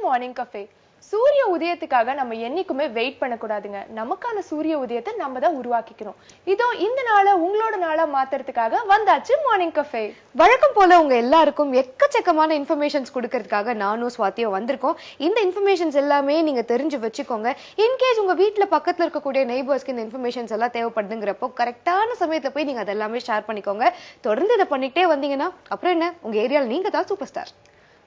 Morning cafe. சூரிய உதயத்துக்காக நம்ம என்னைக்குமே வெயிட் பண்ணக்கூடாதுங்க. நமக்கான சூரிய உதயத்தை நம்ம தான் உருவாக்கிக்கணும். இதோ இந்த நாளை உங்களோட நாளா மாத்துறதுக்காக வந்தாச்சு மார்னிங் கஃபே. வழக்கம் போல உங்க எல்லாருக்கும் எக்கச்சக்கமான இன்ஃபர்மேஷன்ஸ் கொடுக்கறதுக்காக நானும் சுவாத்தியும் வந்திருக்கோம். இந்த இன்ஃபர்மேஷன்ஸ் எல்லாமே நீங்க தெரிஞ்சு வச்சுக்கோங்க. இன்கேஸ் உங்க வீட்டுல பக்கத்துல இருக்கக்கூடிய நெய்பர்ஸ்க்கு இந்த இன்ஃபர்மேஷன்ஸ் எல்லாம் தேவைப்படுதுங்கிறப்போ கரெக்டான சமயத்துல போய் நீங்க அதெல்லாமே ஷேர் பண்ணிக்கோங்க. தொடர்ந்து இதை பண்ணிக்கிட்டே வந்தீங்கன்னா அப்புறம் என்ன, உங்க ஏரியால நீங்க தான் சூப்பர் ஸ்டார்.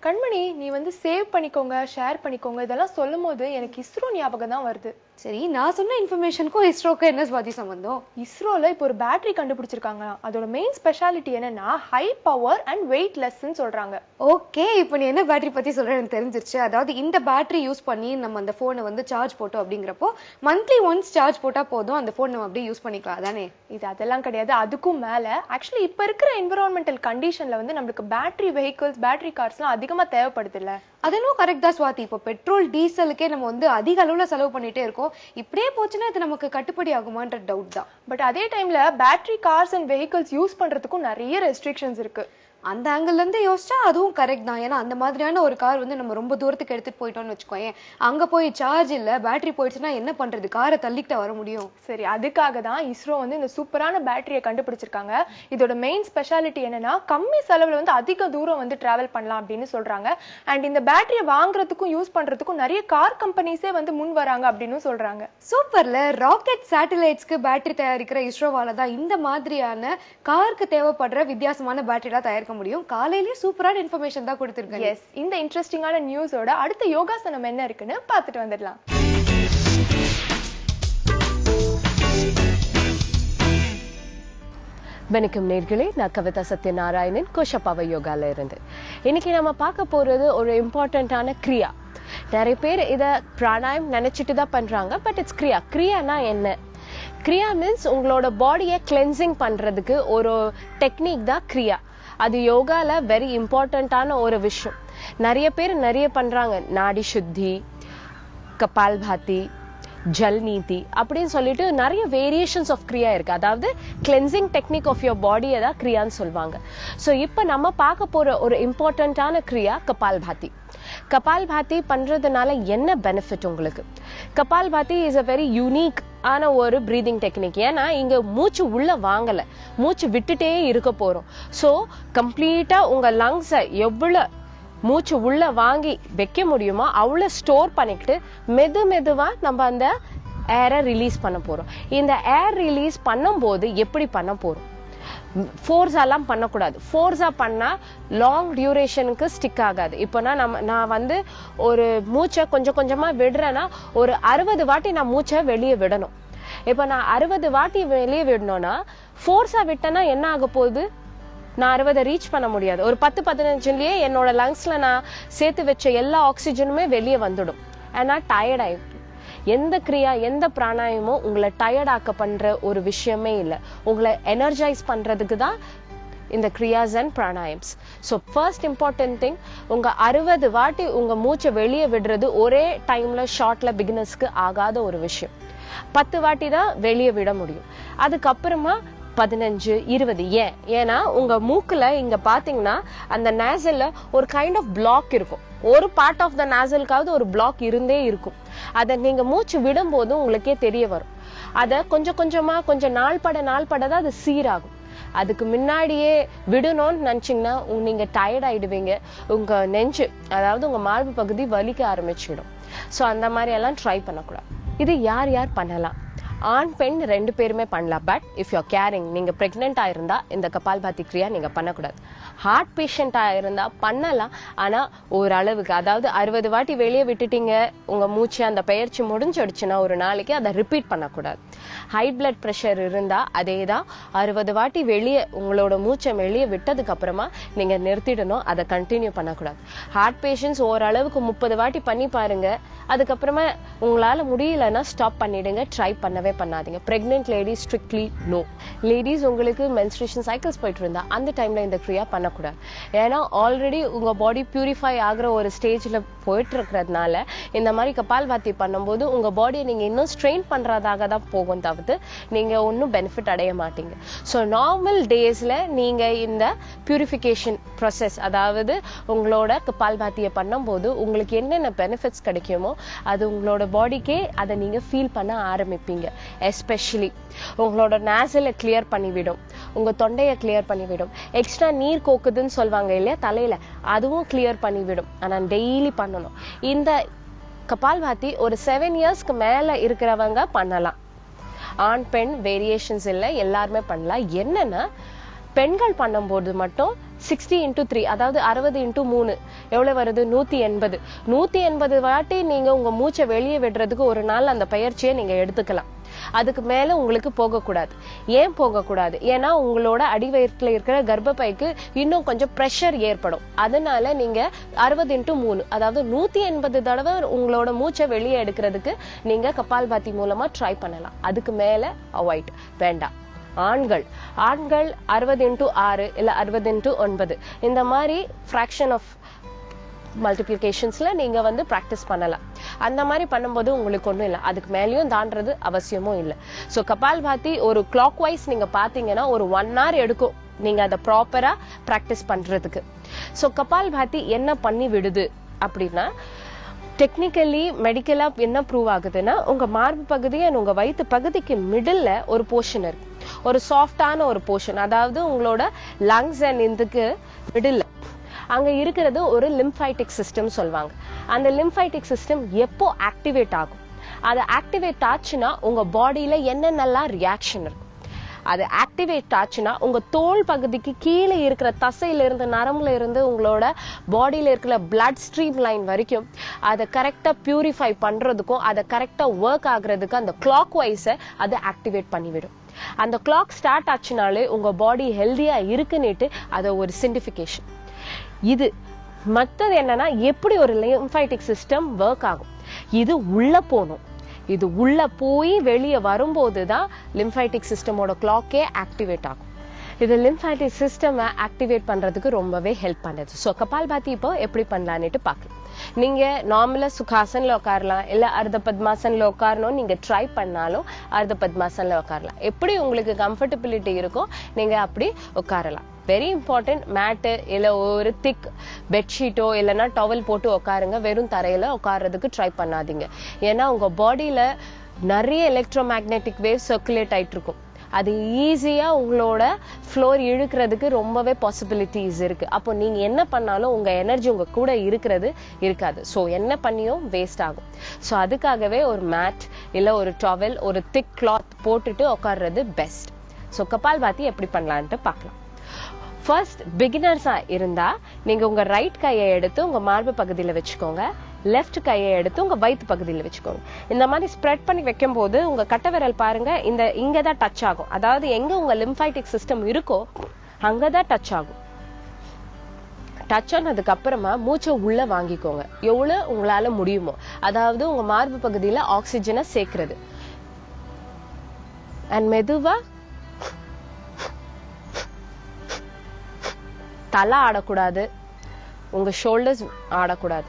கண்மணி, நீ சேவ் பண்ணிக்கோங்க, ஷேர் பண்ணிக்கோங்க, இதெல்லாம் சொல்லும் போது எனக்கு இஸ்ரோ ஞாபகம் தான் வருது. சரி, நான் சொன்ன இன்ஃபர்மேஷனுக்கும் இஸ்ரோக்கும் என்ன சுவாதி சம்பந்தம்? இஸ்ரோல இப்போ ஒரு பேட்டரி கண்டுபிடிச்சிருக்காங்க. அதோட மெயின் ஸ்பெஷாலிட்டி என்னன்னா ஹை பவர் அண்ட் வெயிட் லெஸ்ன்னு சொல்றாங்க. ஓகே, இப்போ நீ என்ன பேட்டரி பத்தி சொல்ற எனக்கு தெரிஞ்சிருச்சு. அதாவது இந்த பேட்டரி யூஸ் பண்ணி நம்ம அந்த போனை சார்ஜ் போட்டோம் அப்படிங்கிறப்போ மந்த்லி ஒன்ஸ் சார்ஜ் போட்டா போதும், அந்த போன் நம்ம அப்படியே யூஸ் பண்ணிக்கலாம் அதானே? இது அதெல்லாம் கிடையாது, அதுக்கும் மேல ஆக்சுவலி இப்ப இருக்கிற என்விரான்மெண்டல் கண்டிஷன்ல நம்மளுக்கு பேட்டரி வெஹிக்கிள்ஸ், பேட்டரி கார்ஸ்லாம் அதிகமா தேவைப்படுது இல்ல? அதெல்லாம் கரெக்ட் தான் சுவாதி. இப்போ பெட்ரோல் டீசலுக்கே நம்ம அதிக அளவுல செலவு பண்ணிட்டே இருக்கோம். இப்படியே போச்சுன்னா இது நமக்கு கட்டுப்படி ஆகுமான்ற டவுட் தான். பட் அதே டைம்ல battery cars and vehicles use பண்றதுக்கும் நிறைய ரெஸ்ட்ரிக்ஷன்ஸ் இருக்கு. அந்த ஆங்கிள் இருந்து யோசிச்சா அதுவும் கரெக்ட் தான். ஏன்னா அந்த மாதிரியான ஒரு கார் நம்ம ரொம்ப தூரத்துக்கு எடுத்துட்டு போயிட்டோம்னு வச்சுக்கோங்க, அங்க போய் சார்ஜ் இல்ல, பேட்டரி போயிடுச்சுன்னா என்ன பண்றது? காரை தள்ளிக்கிட்ட வர முடியும். சரி, அதுக்காக தான் இஸ்ரோ இந்த சூப்பரான பேட்டரியை கண்டுபிடிச்சிருக்காங்க. இதோட மெயின் ஸ்பெஷாலிட்டி என்னன்னா கம்மி செலவுல அதிக தூரம் டிராவல் பண்ணலாம் அப்படின்னு சொல்றாங்க. அண்ட் இந்த பேட்டரியை வாங்குறதுக்கும் யூஸ் பண்றதுக்கும் நிறைய கார் கம்பெனிஸே முன் வராங்க அப்படின்னு சொல்றாங்க. சூப்பர்ல. ராக்கெட் சேட்டலைட்ஸ்க்கு பேட்டரி தயாரிக்கிற இஸ்ரோவால தான் இந்த மாதிரியான காருக்கு தேவைப்படுற வித்தியாசமான பேட்டரிலாம் தயாரிக்க முடியும். காலையிலேயே சூப்பரான இன்ஃபர்மேஷன் தான் கொடுத்திருக்காங்க. எஸ், இந்த இன்ட்ரெஸ்டிங்கான நியூஸோட அடுத்த யோகாசனம் என்ன இருக்குன்னு பார்த்துட்டு வந்துடலாம். வணக்கம் நேர்களே, நான் கவிதா சத்யநாராயணன், கோஷப்பாவை யோகால இருந்து. இன்னைக்கு நம்ம பார்க்க போறது ஒரு இம்பார்ட்டன்டான கிரியா. நிறைய பேர் இத பிராணாயம் நினைச்சிட்டு தான் பண்றாங்க, பட் இட்ஸ் கிரியா. கிரியானா என்ன? கிரியா மீன்ஸ் உங்களோட பாடியை கிளென்சிங் பண்றதுக்கு ஒரு டெக்னிக் தான் கிரியா. அது யோகால வெரி இம்பார்ட்டன்டான ஒரு விஷயம். நிறைய பேர் நிறைய பண்றாங்க. நாடி சுத்தி, கபால் பாத்தி, ஜல் நீதி அப்படின்னு சொல்லிட்டு நிறைய வேரியேஷன்ஸ் ஆஃப் கிரியா இருக்கு. அதாவது கிளென்சிங் டெக்னிக் ஆஃப் யோர் பாடியை தான் கிரியான்னு சொல்லுவாங்க. ஸோ இப்போ நம்ம பார்க்க போற ஒரு இம்பார்ட்டன்டான கிரியா கபால் பாத்தி. கபால் பாத்தி பண்றதுனால என்ன பெனிஃபிட் உங்களுக்கு? கபால் பாத்தி இஸ் அ வெரி யூனிக் ஆன ஒரு பிரீதிங் டெக்னிக். ஏன்னா இங்க மூச்சு உள்ள வாங்கல, மூச்சு விட்டுட்டே இருக்க போறோம். ஸோ கம்ப்ளீட்டா உங்க லங்ஸை எவ்வளவு மூச்சு உள்ள வாங்கி வைக்க முடியுமோ அவ்வளவு ஸ்டோர் பண்ணிக்கிட்டு மெது மெதுவா நம்ம அந்த ஏரை ரிலீஸ் பண்ண போறோம். இந்த ஏர் ரிலீஸ் பண்ணும் போது எப்படி பண்ண போறோம்? ஃபோர்ஸ் எல்லாம் பண்ணக்கூடாது. ஃபோர்ஸா பண்ணா லாங் டியூரேஷனுக்கு ஸ்டிக் ஆகாது. இப்போ நான் ஒரு மூச்சை கொஞ்சம் கொஞ்சமா விடுறேன்னா ஒரு 60 வாட்டி நான் மூச்சை வெளியே விடணும். இப்போ நான் 60 வாட்டி வெளியே விடணும்னா ஃபோர்ஸா விட்டேன்னா என்ன ஆக போகுது? நான் 60 ரீச் பண்ண முடியாது. ஒரு 10-15லயே என்னோட லங்ஸ்ல நான் சேர்த்து வச்ச எல்லா ஆக்சிஜனுமே வெளியே வந்துடும். ஏன்னா டயர்ட் ஆயிடும். எந்த கிரியா, எந்த பிராணாயமும் உங்களை டயர்ட் ஆக்க பண்ற ஒரு விஷயமே இல்லை. உங்களை எனர்ஜைஸ் பண்றதுக்கு தான் இந்த kriyas and pranayams. So first important thing, உங்க 60 வாட்டி உங்க மூச்சை வெளியே விடுறது ஒரே டைம்ல ஷார்ட்ல பிகினர்ஸ்க்கு ஆகாத ஒரு விஷயம். 10 வாட்டி தான் வெளியே விட முடியும். அதுக்கப்புறமா 15-20. ஏன்னா உங்க மூக்குல இங்க பாத்தீங்கன்னா அந்த நேசல்ல ஒரு கைண்ட் ஆஃப் பிளாக் இருக்கும். ஒரு பார்ட் ஆஃப் த நேசலுக்காவது ஒரு பிளாக் இருந்தே இருக்கும். அதை நீங்க மூச்சு விடும் போது உங்களுக்கே தெரிய வரும். அதை கொஞ்சம் கொஞ்சமா கொஞ்சம் நாள் பட தான் அது சீராகும். அதுக்கு முன்னாடியே விடணும்னு நினைச்சீங்கன்னா நீங்க டயர்ட் ஆயிடுவீங்க. உங்க நெஞ்சு, அதாவது உங்க மார்பு பகுதி வலிக்க ஆரம்பிச்சிடும். ஸோ அந்த மாதிரி எல்லாம் ட்ரை பண்ணக்கூடாது. இது யார் யார் பண்ணலாம்? ஆண் பெண் 2 பேருமே பண்ணலாம். பட் இஃப் யூ கேரிங், நீங்க பிரெக்னென்ட் ஆயிருந்தா இந்த கபால் பாத்தி கிரியா நீங்க பண்ணக்கூடாது. ஹார்ட் பேஷண்டா இருந்தா பண்ணலாம், ஆனா ஓரளவுக்கு. அதாவது 60 வாட்டி வெளியே விட்டுட்டீங்க, உங்க மூச்சு அந்த பயிற்சி முடிஞ்சிடுச்சுன்னா ஒரு நாளைக்கு அதை ரிப்பீட் பண்ணக்கூடாது. ஹை பிளட் ப்ரெஷர் இருந்தா அதேதான், 60 வாட்டி வெளியே உங்களோட மூச்சை வெளியே விட்டதுக்கு அப்புறமா நீங்க நிறுத்திடணும், அதை கண்டினியூ பண்ணக்கூடாது. ஹார்ட் பேஷண்ட்ஸ் ஓரளவுக்கு 30 வாட்டி பண்ணி பாருங்க. அதுக்கப்புறமா உங்களால முடியலன்னா ஸ்டாப் பண்ணிடுங்க, ட்ரை பண்ணவே பண்ணவே பண்ணாதீங்க. Pregnant ladies strictly no. Ladies உங்களுக்கு மென்ஸ்ட்ரேஷன் சைக்கிள்ஸ் போயிட்டு இருந்தா அந்த டைம்ல இந்த கிரியா பண்ணக்கூடாது. ஏன்னா ஆல்ரெடி உங்க பாடி பியூரிஃபை ஆகிற ஒரு ஸ்டேஜ்ல போயிட்டு இருக்கிறதுனால இந்த மாதிரி கபால்பாத்தி பண்ணும்போது உங்க பாடியை நீங்க இன்னும் ஸ்ட்ரெயின் பண்றதாக தான் போகும், தவிர்த்து நீங்க ஒன்னும் பெனிஃபிட் அடைய மாட்டீங்க. ஸோ நார்மல் டேஸ்ல நீங்க இந்த பியூரிஃபிகேஷன் ப்ராசஸ், அதாவது உங்களோட கபால்பாத்தியை பண்ணும்போது உங்களுக்கு என்னென்ன பெனிஃபிட்ஸ் கிடைக்குமோ அது உங்களோட பாடிக்கே அதை நீங்க ஃபீல் பண்ண ஆரம்பிப்பீங்க. எஸ்பெஷலி உங்களோட நேசலை கிளியர் பண்ணிவிடும், உங்க தொண்டையை கிளியர் பண்ணிவிடும். எக்ஸ்ட்ரா நீர் கோக்குதுன்னு சொல்லுவாங்க இல்லையா தலையில, அதுவும் கிளியர் பண்ணிவிடும். ஆனா டெய்லி பண்ணணும். இந்த கபால்பாத்தி ஒரு 7 இயர்ஸ்க்கு மேல இருக்கிறவங்க பண்ணலாம். ஆண் பெண் வேரியேஷன்ஸ் இல்லை, எல்லாருமே பண்ணலாம். என்னன்னா பெண்கள் பண்ணும்போது மட்டும் 60x3, அதாவது 60x3 எவ்வளவு வருது? 180. 180 வாட்டி நீங்க உங்க மூச்சை வெளியே விடுறதுக்கு ஒரு நாள் அந்த பயிற்சியை நீங்க எடுத்துக்கலாம். அதுக்கு மேல உங்களுக்கு போகக்கூடாது. ஏன் போகக்கூடாது? ஏன்னா உங்களோட அடிவயிற்றுல இருக்கிற கர்ப்பப்பைக்கு இன்னும் கொஞ்சம் ப்ரெஷர் ஏற்படும். அதனால நீங்க 60x3, அதாவது 180 தடவை உங்களோட மூச்சை வெளியே எடுக்கிறதுக்கு நீங்க கபால்பாத்தி மூலமா ட்ரை பண்ணலாம். அதுக்கு மேல அவாய்ட் வேண்டாம். ஆண்கள் 60x6 இல்ல 60x9 இந்த மாதிரி ஃபிராக்ஷன் ஆஃப் மல்டிப்ளிகேஷன்ஸ்ல நீங்க வந்து பிராக்டிஸ் பண்ணலாம். அந்த மாதிரி பண்ணும்போது உங்களுக்கு ஒண்ணும் இல்லை, அதுக்கு மேலேயும் தாண்டறது அவசியமும் இல்லை. ஸோ கபால்பாத்தி ஒரு கிளாக் வைஸ் நீங்க பாத்தீங்கன்னா ஒரு 1 hour எடுக்கும் நீங்க அதை ப்ராப்பரா பிராக்டிஸ் பண்றதுக்கு. ஸோ கபால்பாத்தி என்ன பண்ணி விடுது அப்படின்னா, டெக்னிக்கலி மெடிக்கலா என்ன ப்ரூவ் ஆகுதுன்னா, உங்க மார்பு பகுதி அண்ட் உங்க வயிற்று பகுதிக்கு மிடில்ல ஒரு போர்ஷன் இருக்கு, ஒரு சாஃப்டான ஒரு போர்ஷன், அதாவது உங்களோட லங்ஸ் அண்ட் இதுக்கு மிடில்ல அங்க இருக்கிறது ஒரு லிம்ஃபைட்டிக் சிஸ்டம் சொல்லுவாங்க. அந்த லிம்ஃபைட்டிக் சிஸ்டம் எப்போ ஆக்டிவேட் ஆகும்? அது ஆக்டிவேட் ஆச்சுன்னா உங்க பாடியில என்னென்னலாம் ரியாக்ஷன் இருக்கும். அது ஆக்டிவேட் ஆச்சுன்னா உங்க தோல் பகுதிக்கு கீழே இருக்கிற தசையில இருந்து நரம்புல இருந்து உங்களோட பாடியில இருக்கிற பிளட் ஸ்ட்ரீம் லைன் வரைக்கும் அதை கரெக்டா பியூரிஃபை பண்றதுக்கும் அதை கரெக்டா ஒர்க் ஆகுறதுக்கு அந்த கிளாக் வைஸ அதை ஆக்டிவேட் பண்ணிவிடும். அந்த கிளாக் ஸ்டார்ட் ஆச்சுனாலே உங்க பாடி ஹெல்தியா இருக்குன்னுட்டு அதை ஒரு சிண்டிஃபிகேஷன். இது மற்றது என்னன்னா, எப்படி ஒரு லிம்ஃபைட்டிக் சிஸ்டம் ஒர்க் ஆகும்? இது உள்ள போகணும். இது உள்ள போய் வெளியே வரும்போதுதான் லிம்ஃபைட்டிக் சிஸ்டமோட கிளாக்கே ஆக்டிவேட் ஆகும். இது லிம்ஃபைட்டிக் சிஸ்டம் ஆக்டிவேட் பண்றதுக்கு ரொம்பவே ஹெல்ப் பண்ணுது. ஸோ கபால்பாத்தி இப்போ எப்படி பண்ணலான்னுட்டு பார்க்கலாம். நீங்க நார்மலா சுகாசன்ல உட்காரலாம், இல்ல அர்த்த பத்மாசன்ல உட்காரணும் நீங்க ட்ரை பண்ணாலும் அர்த்த பத்மாசன்ல உட்காரலாம். எப்படி உங்களுக்கு கம்ஃபர்டபிலிட்டி இருக்கோ நீங்க அப்படி உட்காரலாம். வெரி இம்பார்ட்டன்ட், மேட்டு இல்ல ஒரு திக் பெட்ஷீட்டோ இல்லைன்னா டவல் போட்டு உட்காருங்க. வெறும் தரையில உட்கார்றதுக்கு ட்ரை பண்ணாதீங்க. ஏன்னா உங்க பாடியில நிறைய எலக்ட்ரோ மேக்னெட்டிக் வேவ் சர்க்குலேட் ஆயிட்டு இருக்கும். அது ஈஸியா உங்களோட ஃப்ளோர் இழுக்கிறதுக்கு ரொம்பவே பாசிபிலிட்டிஸ் இருக்கு. அப்போ நீங்க என்ன பண்ணாலும் உங்க எனர்ஜி உங்க கூட இருக்காது. ஸோ என்ன பண்ணியும் வேஸ்ட் ஆகும். ஸோ அதுக்காகவே ஒரு மேட் இல்ல ஒரு டவல், ஒரு திக் கிளாத் போட்டுட்டு உட்கார்றது பெஸ்ட். ஸோ கபால்பாத்தி எப்படி பண்ணலான்ட்டு பார்க்கலாம். ஃபர்ஸ்ட் பிகினர்ஸா இருந்தா நீங்க உங்க ரைட் கையை எடுத்து உங்க மார்பு பகுதியில வச்சுக்கோங்க, லெஃப்ட் கையை எடுத்து உங்க வயிற்று பகுதியில வச்சுக்கோங்க. இந்த மாதிரி ஸ்ப்ரெட் பண்ணி வைக்கும் போது உங்க கட்டை விரல் பாருங்க இங்கதான் டச் ஆகும். அதாவது எங்க உங்க லிம்ஃபைட்டிக் சிஸ்டம் இருக்கோ அங்கதான் டச் ஆகும். டச் ஆனதுக்கு அப்புறமா மூச்சை உள்ள வாங்கிக்கோங்க, எவ்வளவு உங்களால முடியுமோ. அதாவது உங்க மார்பு பகுதியில ஆக்சிஜனை சேர்க்கிறது. அண்ட் மெதுவா தலை ஆடக்கூடாது, உங்க ஷோல்டர்ஸ் ஆடக்கூடாது.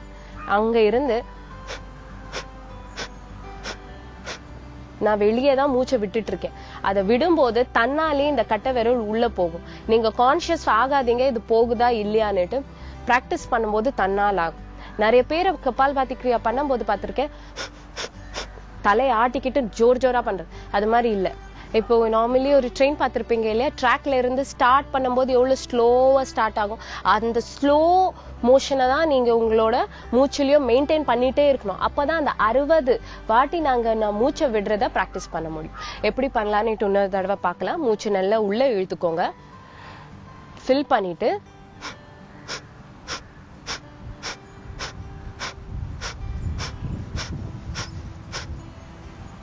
அங்க இருந்து நான் வெளியே தான் மூச்சை விட்டுட்டு இருக்கேன். அதை விடும்போது தன்னாலே இந்த கட்டை விரல் உள்ள போகும். நீங்க கான்சியஸ் ஆகாதீங்க இது போகுதா இல்லையான்னுட்டு. பிராக்டிஸ் பண்ணும்போது தன்னால் ஆகும். நிறைய பேர் கபால்பாத்தி கிரியா பண்ணும்போது பார்த்திருக்கேன், தலையை ஆட்டிக்கிட்டு ஜோரா பண்றது. அது மாதிரி இல்லை. இப்போ நார்மலி ஒரு ட்ரெயின் பார்த்திருப்பீங்க இல்லையா, ட்ராக்ல இருந்து ஸ்டார்ட் பண்ணும்போது எவ்வளவு ஸ்லோவா ஸ்டார்ட் ஆகும். அந்த ஸ்லோ மோஷனை தான் நீங்க உங்களோட மூச்சுலயும் மெயின்டைன் பண்ணிட்டே இருக்கணும். அப்பதான் அந்த 60 வாட்டி நான் மூச்சை விடுறத பிராக்டிஸ் பண்ண முடியும். எப்படி பண்ணலான்னு இன்னொரு தடவை பார்க்கலாம். மூச்சு நல்லா உள்ள இழுத்துக்கோங்க, ஃபில் பண்ணிட்டு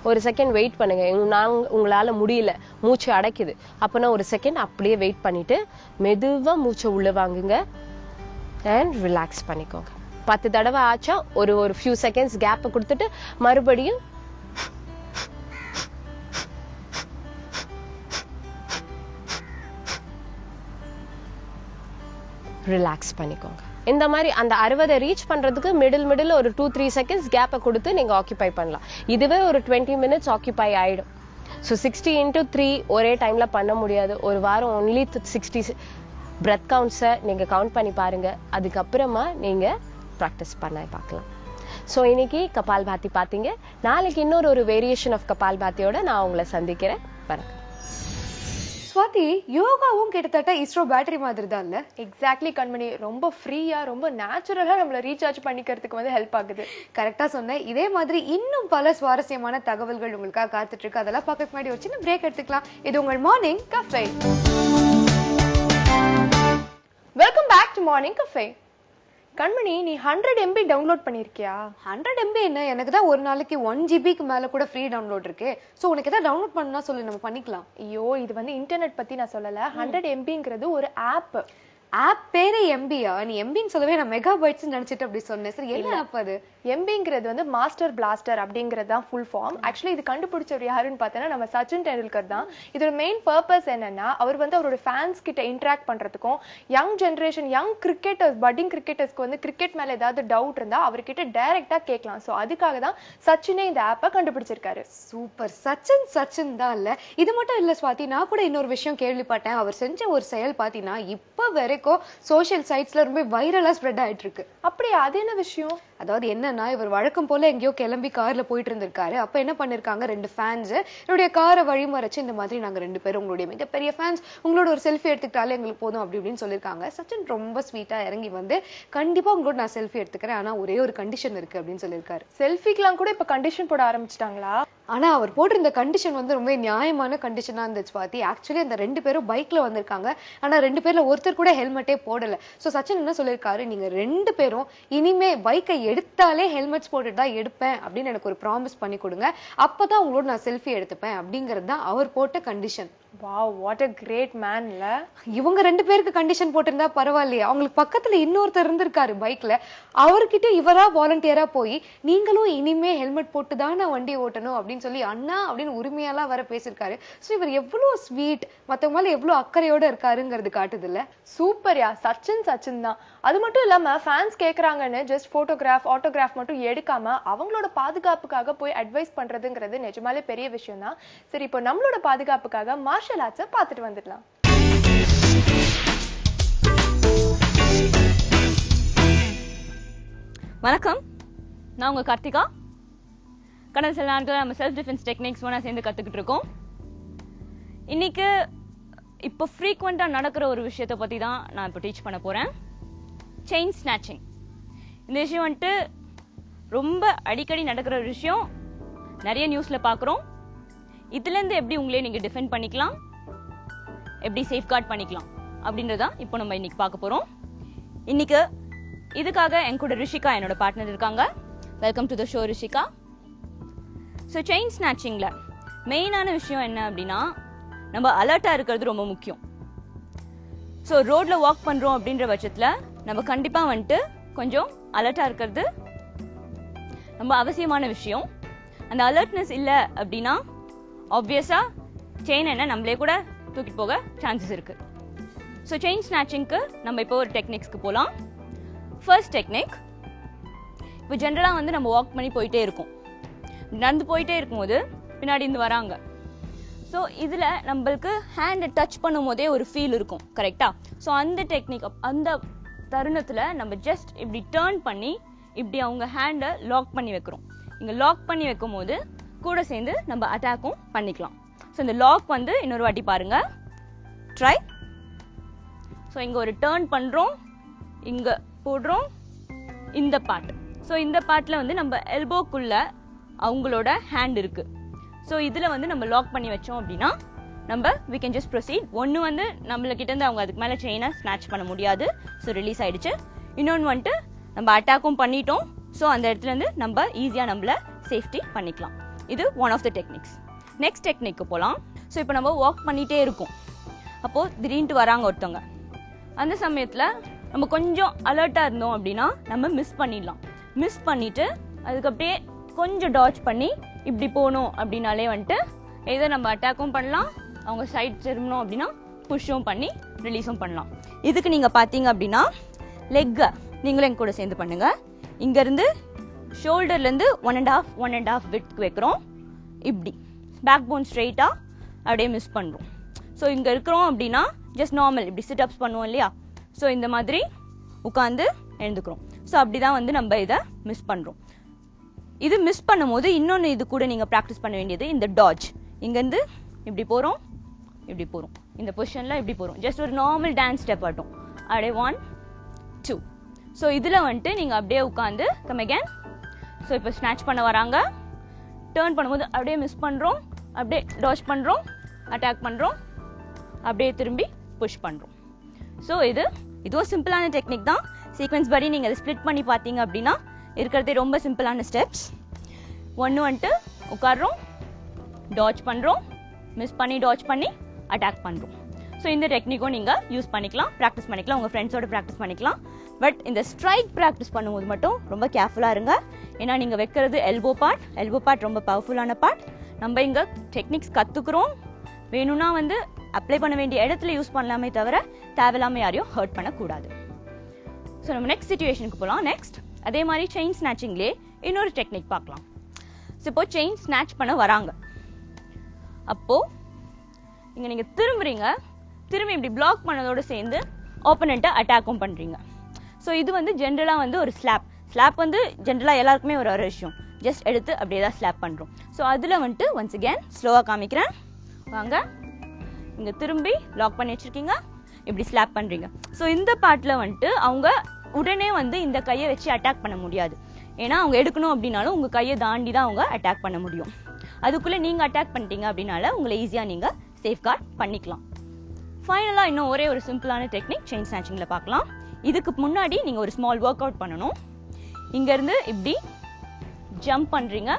ஒரு செகண்ட் வெயிட் பண்ணுங்க. உங்களால முடியல, மூச்சு அடைக்குது, அப்பனா ஒரு செகண்ட் அப்படியே வெயிட் பண்ணிட்டு மெதுவா மூச்சை உள்ள வாங்குங்க அண்ட் ரிலாக்ஸ் பண்ணிக்கோங்க. 10 தடவை ஆச்சா ஒரு ஃபியூ செகண்ட்ஸ் கேப் கொடுத்துட்டு மறுபடியும் ரிலாக்ஸ் பண்ணிக்கோங்க. இந்த மாதிரி அந்த 60 ரீச் பண்றதுக்கு மிடில் ஒரு 2-3 செகண்ட்ஸ் கேப்பை கொடுத்து நீங்க ஆக்கியூபை பண்ணலாம். இதுவே ஒரு 20 மினிட்ஸ் ஆக்கியூபை ஆயிடும். ஸோ 60 × 3 ஒரே டைம்ல பண்ண முடியாது. ஒரு வாரம் ஒன்லி 60 பிரெத் கவுண்ட்ஸை நீங்க கவுண்ட் பண்ணி பாருங்க. அதுக்கப்புறமா நீங்க ப்ராக்டிஸ் பண்ண பார்க்கலாம். ஸோ இன்னைக்கு கபால்பாத்தி பார்த்தீங்க. நாளைக்கு இன்னொரு வேரியேஷன் ஆஃப் கபால்பாத்தியோட நான் உங்களை சந்திக்கிறேன். வணக்கம். ஸ்வாதி, யோகாவும் கிட்டத்தட்ட இஸ்ரோ பேட்டரி மாதிரி தான் இல்ல? எக்ஸாக்ட்லி கண்மணி. ரொம்ப ஃப்ரீயா ரொம்ப நேச்சுரலா நம்மள ரீசார்ஜ் பண்ணிக்கிறதுக்கு வந்து ஹெல்ப் ஆகுது. கரெக்டா சொன்னேன். இதே மாதிரி இன்னும் பல சுவாரஸ்யமான தகவல்கள் உங்களுக்காக காத்துட்டு இருக்கு. அதெல்லாம் பார்க்க முன்னாடி ஒரு சின்ன பிரேக் எடுத்துக்கலாம். இது உங்கள் morning cafe. Welcome back to morning cafe. Kanmani, நீ 100 MB டவுன்லோட் பண்ணிருக்கியா? 100 MB என்ன? எனக்கு தான் ஒரு நாளைக்கு 1 GBக்கு மேல கூட ஃப்ரீ டவுன்லோட் இருக்கு. சோ உனக்கு ஏதாவது டவுன்லோட் பண்ணா சொல்லு, நம்ம பண்ணிக்கலாம். ஐயோ, இது வந்து இன்டர்நெட் பத்தி நான் சொல்லல. 100 MBங்கிறது ஒரு ஆப். ஆப் பேரே எம்பியா? நீ எம்பின்னு சொல்லவே நான் மெகாபைட்ஸ் நினைச்சிட்டு அப்படி சொன்னேன். சரி, என்ன ஆப் அது? எம்பிங்கிறது வந்து மாஸ்டர் பிளாஸ்டர் அப்படிங்கிறது தான் ஃபுல் ஃபார்ம். ஆக்சுவலி இது கண்டுபிடிச்சவர் யாருன்னு பார்த்தோன்னா நம்ம சச்சின் டெண்டுல்கர் தான். இதோட மெயின் பர்பஸ் என்னன்னா, அவர் வந்து அவரோட ஃபேன்ஸ் கிட்ட இன்டராக்ட் பண்றதுக்கும், young generation young cricketers budding கிரிக்கெட்டர்ஸ்க்கு வந்து கிரிக்கெட் மேல ஏதாவது டவுட் இருந்தா அவர்கிட்ட டைரக்டா கேட்கலாம். ஸோ அதுக்காக தான் சச்சினே இந்த ஆப்பை கண்டுபிடிச்சிருக்காரு. சூப்பர். சச்சின் தான் இல்ல. இது மட்டும் இல்ல ஸ்வாதி, நான் கூட இன்னொரு விஷயம் கேள்விப்பட்டேன். அவர் செஞ்ச ஒரு செயல் பாத்தீங்கன்னா இப்ப வரைக்கும் சோஷியல் சைட்ஸ்ல ரொம்ப வைரலா ஸ்ப்ரெட் ஆயிட்டு இருக்கு. அப்படியா? அது என்ன விஷயம்? அதாவது என்னன்னா, இவர் வழக்கம் போல எங்கேயோ கிளம்பி கார்ல போயிட்டு இருந்திருக்காரு. அப்ப என்ன பண்ணிருக்காங்க, 2 ஃபேன்ஸ் என்னுடைய காரை வழிமறைச்சு இந்த மாதிரி நாங்க 2 பேரும் உங்களுடைய மிகப்பெரிய ஃபேன்ஸ், உங்களோட ஒரு செல்ஃபி எடுத்துக்கிட்டாலே எங்களுக்கு போதும் அப்படி இப்படின்னு சொல்லியிருக்காங்க. சச்சின் ரொம்ப ஸ்வீட்டா இறங்கி வந்து கண்டிப்பா உங்களோட நான் செல்ஃபி எடுத்துக்கிறேன், ஆனா ஒரே ஒரு கண்டிஷன் இருக்கு அப்படின்னு சொல்லியிருக்காரு. செல்ஃபிக்கெல்லாம் கூட இப்ப கண்டிஷன் போட ஆரம்பிச்சிட்டாங்களா? ஆனா அவர் போட்டிருந்த கண்டிஷன் வந்து ரொம்ப நியாயமான கண்டிஷனா இருந்துச்சு பாத்தி. ஆக்சுவலி அந்த 2 பேரும் பைக்ல வந்திருக்காங்க. ஆனா 2 பேர்ல ஒருத்தர் கூட ஹெல்மெட்டே போடல. சோ சச்சின் என்ன சொல்லிருக்காரு, நீங்க 2 பேரும் இனிமே பைக்கை எடுத்தாலே ஹெல்மெட்ஸ் போட்டுட்டு தான் எடுப்பேன் அப்படின்னு எனக்கு ஒரு ப்ராமிஸ் பண்ணி கொடுங்க, அப்பதான் உங்களோட நான் செல்ஃபி எடுத்துப்பேன் அப்படிங்கிறது தான் அவர் போட்ட condition. Wow, what a great man ல. இவங்க 2 பேருக்கு கண்டிஷன் போட்டிருந்தா பரவாயில்லையே, அவங்களுக்கு பக்கத்துல இன்னொருத்தர் இருந்திருக்காரு பைக்ல. அவர்கிட்ட இவரா வாலண்டியரா போய் நீங்களும் இனிமே ஹெல்மெட் போட்டு தான் நான் வண்டி ஓட்டணும் அப்படின்னு சொல்லி அண்ணா அப்படின்னு உரிமையெல்லாம் வர பேசியிருக்காரு. சோ இவர் எவ்வளவு ஸ்வீட், மத்தவங்க மேல எவ்வளவு அக்கறையோட இருக்காருங்கிறது காட்டுது இல்ல? சூப்பர்யா, சச்சின் தான். அது மட்டும் இல்லாம ஃபேன்ஸ் கேக்குறாங்கன்னு ஜஸ்ட் போட்டோகிராஃப் ஆட்டோகிராஃப் மட்டும் எடுக்காம அவங்களோட பாதுகாப்புக்காக போய் அட்வைஸ் பண்றதுங்கிறது நிஜமாலே பெரிய விஷயம் தான். சரி, இப்போ நம்மளோட பாதுகாப்புக்காக மார்ஷல் ஆர்ட்ஸை பார்த்துட்டு வந்துடலாம். வணக்கம், நான் உங்க கார்த்திகா. கடந்த சில நாட்கள் நம்ம செல்ஃப் டிஃபென்ஸ் டெக்னிக்ஸ் ஒன்றா சேர்ந்து கத்துக்கிட்டு இருக்கோம். இன்னைக்கு இப்போ ஃப்ரீக்வெண்டா நடக்கிற ஒரு விஷயத்தை பத்தி தான் நான் இப்போ டீச் பண்ண போறேன். Chain snatching. இந்த விஷயம் வந்துட்டு ரொம்ப அடிக்கடி நடக்கிற ஒரு விஷயம், நிறைய நியூஸ்ல பாக்குறோம். இதுல இருந்து எப்படி உங்களே நீங்க டிஃபெண்ட் பண்ணிக்கலாம், எப்படி சேஃப்கார்ட் பண்ணிக்கலாம் அப்படின்றதா இப்போ நம்ம இன்னைக்கு பார்க்க போறோம். இன்னைக்கு இதுக்காக என் கூட ரிஷிகா என்னோட பார்ட்னர் இருக்காங்க. Welcome to the show Rishika. So chain ஸ்நாச்சிங்ல மெயினான விஷயம் என்ன அப்படின்னா, நம்ம அலர்ட்டா இருக்கிறது ரொம்ப முக்கியம். ஸோ ரோட்ல வாக் பண்றோம் அப்படின்ற பட்சத்துல நம்ம கண்டிப்பா வந்துட்டு கொஞ்சம் அலர்ட்டா இருக்கிறது ரொம்ப அவசியமான விஷயம். அந்த அலர்ட்னஸ் இல்ல அப்படின்னா ஆப்வியஸா செயின் என்ன நம்மளே கூட தூக்கிட்டு போக சான்சஸ் இருக்கு. ஸோ செயின் ஸ்நாச்சிங்க்கு நம்ம இப்போ ஒரு டெக்னிக்ஸ்க்கு போகலாம். ஃபர்ஸ்ட் டெக்னிக், இப்போ ஜென்ரலா வந்து நம்ம வாக் பண்ணி போயிட்டே இருக்கோம். நடந்து போயிட்டே இருக்கும்போது பின்னாடி இருந்து வராங்க. ஸோ இதுல நம்மளுக்கு ஹேண்டை டச் பண்ணும் போதே ஒரு ஃபீல் இருக்கும், கரெக்டா? ஸோ அந்த டெக்னிக், அந்த தருணத்துல நம்ம ஜஸ்ட் இப்படி டர்ன் பண்ணி இப்படி அவங்க ஹேண்டை லாக் பண்ணி வைக்கிறோம். இங்க லாக் பண்ணி வைக்கும் போது கூட சேர்ந்து நம்ம அட்டாக்கும் பண்ணிக்கலாம். ஸோ இந்த லாக் வந்து இன்னொரு வாட்டி பாருங்க, ட்ரை. ஸோ இங்க ஒரு டர்ன் பண்றோம், இங்க போடுறோம் இந்த பார்ட். ஸோ இந்த பார்ட்ல வந்து நம்ம எல்போக்குள்ள அவங்களோட ஹேண்ட் இருக்கு. ஸோ இதுல வந்து நம்ம லாக் பண்ணி வச்சோம் அப்படின்னா நம்ம we can just proceed. ஒன்னு வந்து நம்மள கிட்ட இருந்து அவங்க அதுக்கு மேல செயினை ஸ்நாட்ச் பண்ண முடியாது, ஸோ ரிலீஸ் ஆயிடுச்சு. இன்னொன்னு வந்துட்டு நம்ம அட்டாக்கும் பண்ணிட்டோம், ஸோ அந்த இடத்துல இருந்து நம்ம ஈஸியா நம்மள சேஃப்டி பண்ணிக்கலாம். இது one of the techniques. Next டெக்னிக்கு போகலாம். ஸோ இப்போ நம்ம வாக் பண்ணிட்டே இருக்கோம், அப்போ திடீர்னு வராங்க ஒருத்தவங்க. அந்த சமயத்துல நம்ம கொஞ்சம் அலர்ட்டா இருந்தோம் அப்படின்னா நம்ம மிஸ் பண்ணிடலாம். மிஸ் பண்ணிட்டு அதுக்கு அப்படியே கொஞ்சம் டாட்ச் பண்ணி இப்படி போகணும் அப்படின்னாலே வந்துட்டு ஏதோ நம்ம அட்டாக்கும் பண்ணலாம், அவங்க சைட் திரும்பணும் அப்படின்னா புஷ்ஷும் பண்ணி ரிலீஸும் பண்ணலாம். இதுக்கு நீங்க பாத்தீங்க அப்படின்னா லெக்கை நீங்களும் எங்க கூட சேர்ந்து பண்ணுங்க. இங்க இருந்து ஷோல்டர்ல இருந்து 1.5 விட்க்கு வைக்கிறோம். இப்படி பேக் போன் ஸ்ட்ரெயிட்டா அப்படியே மிஸ் பண்றோம். ஸோ இங்க இருக்கிறோம் அப்படின்னா ஜஸ்ட் நார்மல் இப்படி சிட் அப்ஸ் பண்ணுவோம் இல்லையா, ஸோ இந்த மாதிரி உட்காந்து எழுந்துக்கிறோம். ஸோ அப்படிதான் வந்து நம்ம இதை மிஸ் பண்றோம். இது மிஸ் பண்ணும்போது இன்னொன்னு இது கூட நீங்க ப்ராக்டிஸ் பண்ண வேண்டியது இந்த டாஜ். இங்க இருந்து இப்படி போறோம், இப்படி போறோம், இந்த பொசிஷன்ல இப்படி போறோம். ஜஸ்ட் ஒரு நார்மல் டான்ஸ் ஸ்டெப் ஆட்டும். அப்படியே 1 2. ஸோ இதுல வந்துட்டு நீங்க அப்படியே உட்காந்து கம் அகேன். ஸோ இப்போ ஸ்நாச் பண்ண வராங்க, டர்ன் பண்ணும்போது அப்படியே மிஸ் பண்றோம், அப்படியே டாஜ் பண்றோம், அட்டாக் பண்றோம், அப்படியே திரும்பி புஷ் பண்றோம். ஸோ இதுவும் சிம்பிளான டெக்னிக் தான். சீக்வன்ஸ் படி நீங்க அதை ஸ்பிளிட் பண்ணி பார்த்தீங்க அப்படின்னா இருக்கிறதே ரொம்ப சிம்பிளான ஸ்டெப்ஸ். ஒன்று வந்துட்டு உட்காடுறோம், டாஜ் பண்றோம், மிஸ் பண்ணி டாஜ் பண்ணி அட்டாக் பண்றோம். ஸோ இந்த டெக்னிக்கும் நீங்க யூஸ் பண்ணிக்கலாம், ப்ராக்டிஸ் பண்ணிக்கலாம், உங்க ஃப்ரெண்ட்ஸோட ப்ராக்டிஸ் பண்ணிக்கலாம். பட் இந்த ஸ்ட்ரைக் ப்ராக்டிஸ் பண்ணும்போது மட்டும் ரொம்ப கேர்ஃபுல்லா இருங்க. ஏன்னா நீங்க வைக்கிறது எல்போ பார்ட் ரொம்ப பவர்ஃபுல்லான பார்ட். நம்ம இங்க டெக்னிக்ஸ் கத்துக்கிறோம், வேணும்னா வந்து அப்ளை பண்ண வேண்டிய இடத்துல யூஸ் பண்ணலாமே தவிர தேவையில்லாம யாரையும் ஹர்ட் பண்ணக்கூடாது. ஸோ நம்ம நெக்ஸ்ட் சிச்சுவேஷனுக்கு போகலாம். நெக்ஸ்ட் அதே மாதிரி செயின் ஸ்நாச்சிங்லேயே இன்னொரு டெக்னிக் பார்க்கலாம். ஸோ இப்போ செயின் ஸ்நாச் பண்ண வராங்க, அப்போ இங்க நீங்க திரும்புறீங்க, திரும்பி இப்படி பிளாக் பண்ணதோட சேர்ந்து ஆப்போனண்ட்டை அட்டாக்கும் பண்றீங்க. ஸோ இது வந்து ஜென்ரலா வந்து ஒரு ஸ்லாப் வந்து ஜென்ரலா எல்லாருக்குமே ஒரு விஷயம். ஜஸ்ட் எடுத்து அப்படியே தான் ஸ்லாப் பண்றோம். ஸோ அதுல வந்துட்டு ஒன்ஸ் அகேன் ஸ்லோவா காமிக்கிறேன். வாங்க, இங்க திரும்பி லாக் பண்ணி வச்சிருக்கீங்க, இப்படி ஸ்லாப் பண்றீங்க. ஸோ இந்த பார்ட்ல வந்துட்டு அவங்க உடனே வந்து இந்த கையை வச்சு அட்டாக் பண்ண முடியாது. ஏன்னா அவங்க எடுக்கணும் அப்படின்னாலும் உங்க கையை தாண்டி தான் அவங்க அட்டாக் பண்ண முடியும். அதுக்குள்ள நீங்க அட்டாக் பண்ணிட்டீங்க அப்படின்னால உங்களை ஈஸியா நீங்க சேஃப்கார்ட் பண்ணிக்கலாம். ஃபைனலா இன்னும் ஒரே ஒரு சிம்பிளான டெக்னிக் செயின் ஸ்நாச்சிங்ல பார்க்கலாம். இதுக்கு முன்னாடி நீங்க ஒரு ஸ்மால் ஒர்க் அவுட் பண்ணணும். இங்க இருந்து இப்படி ஜம்ப் பண்றீங்க,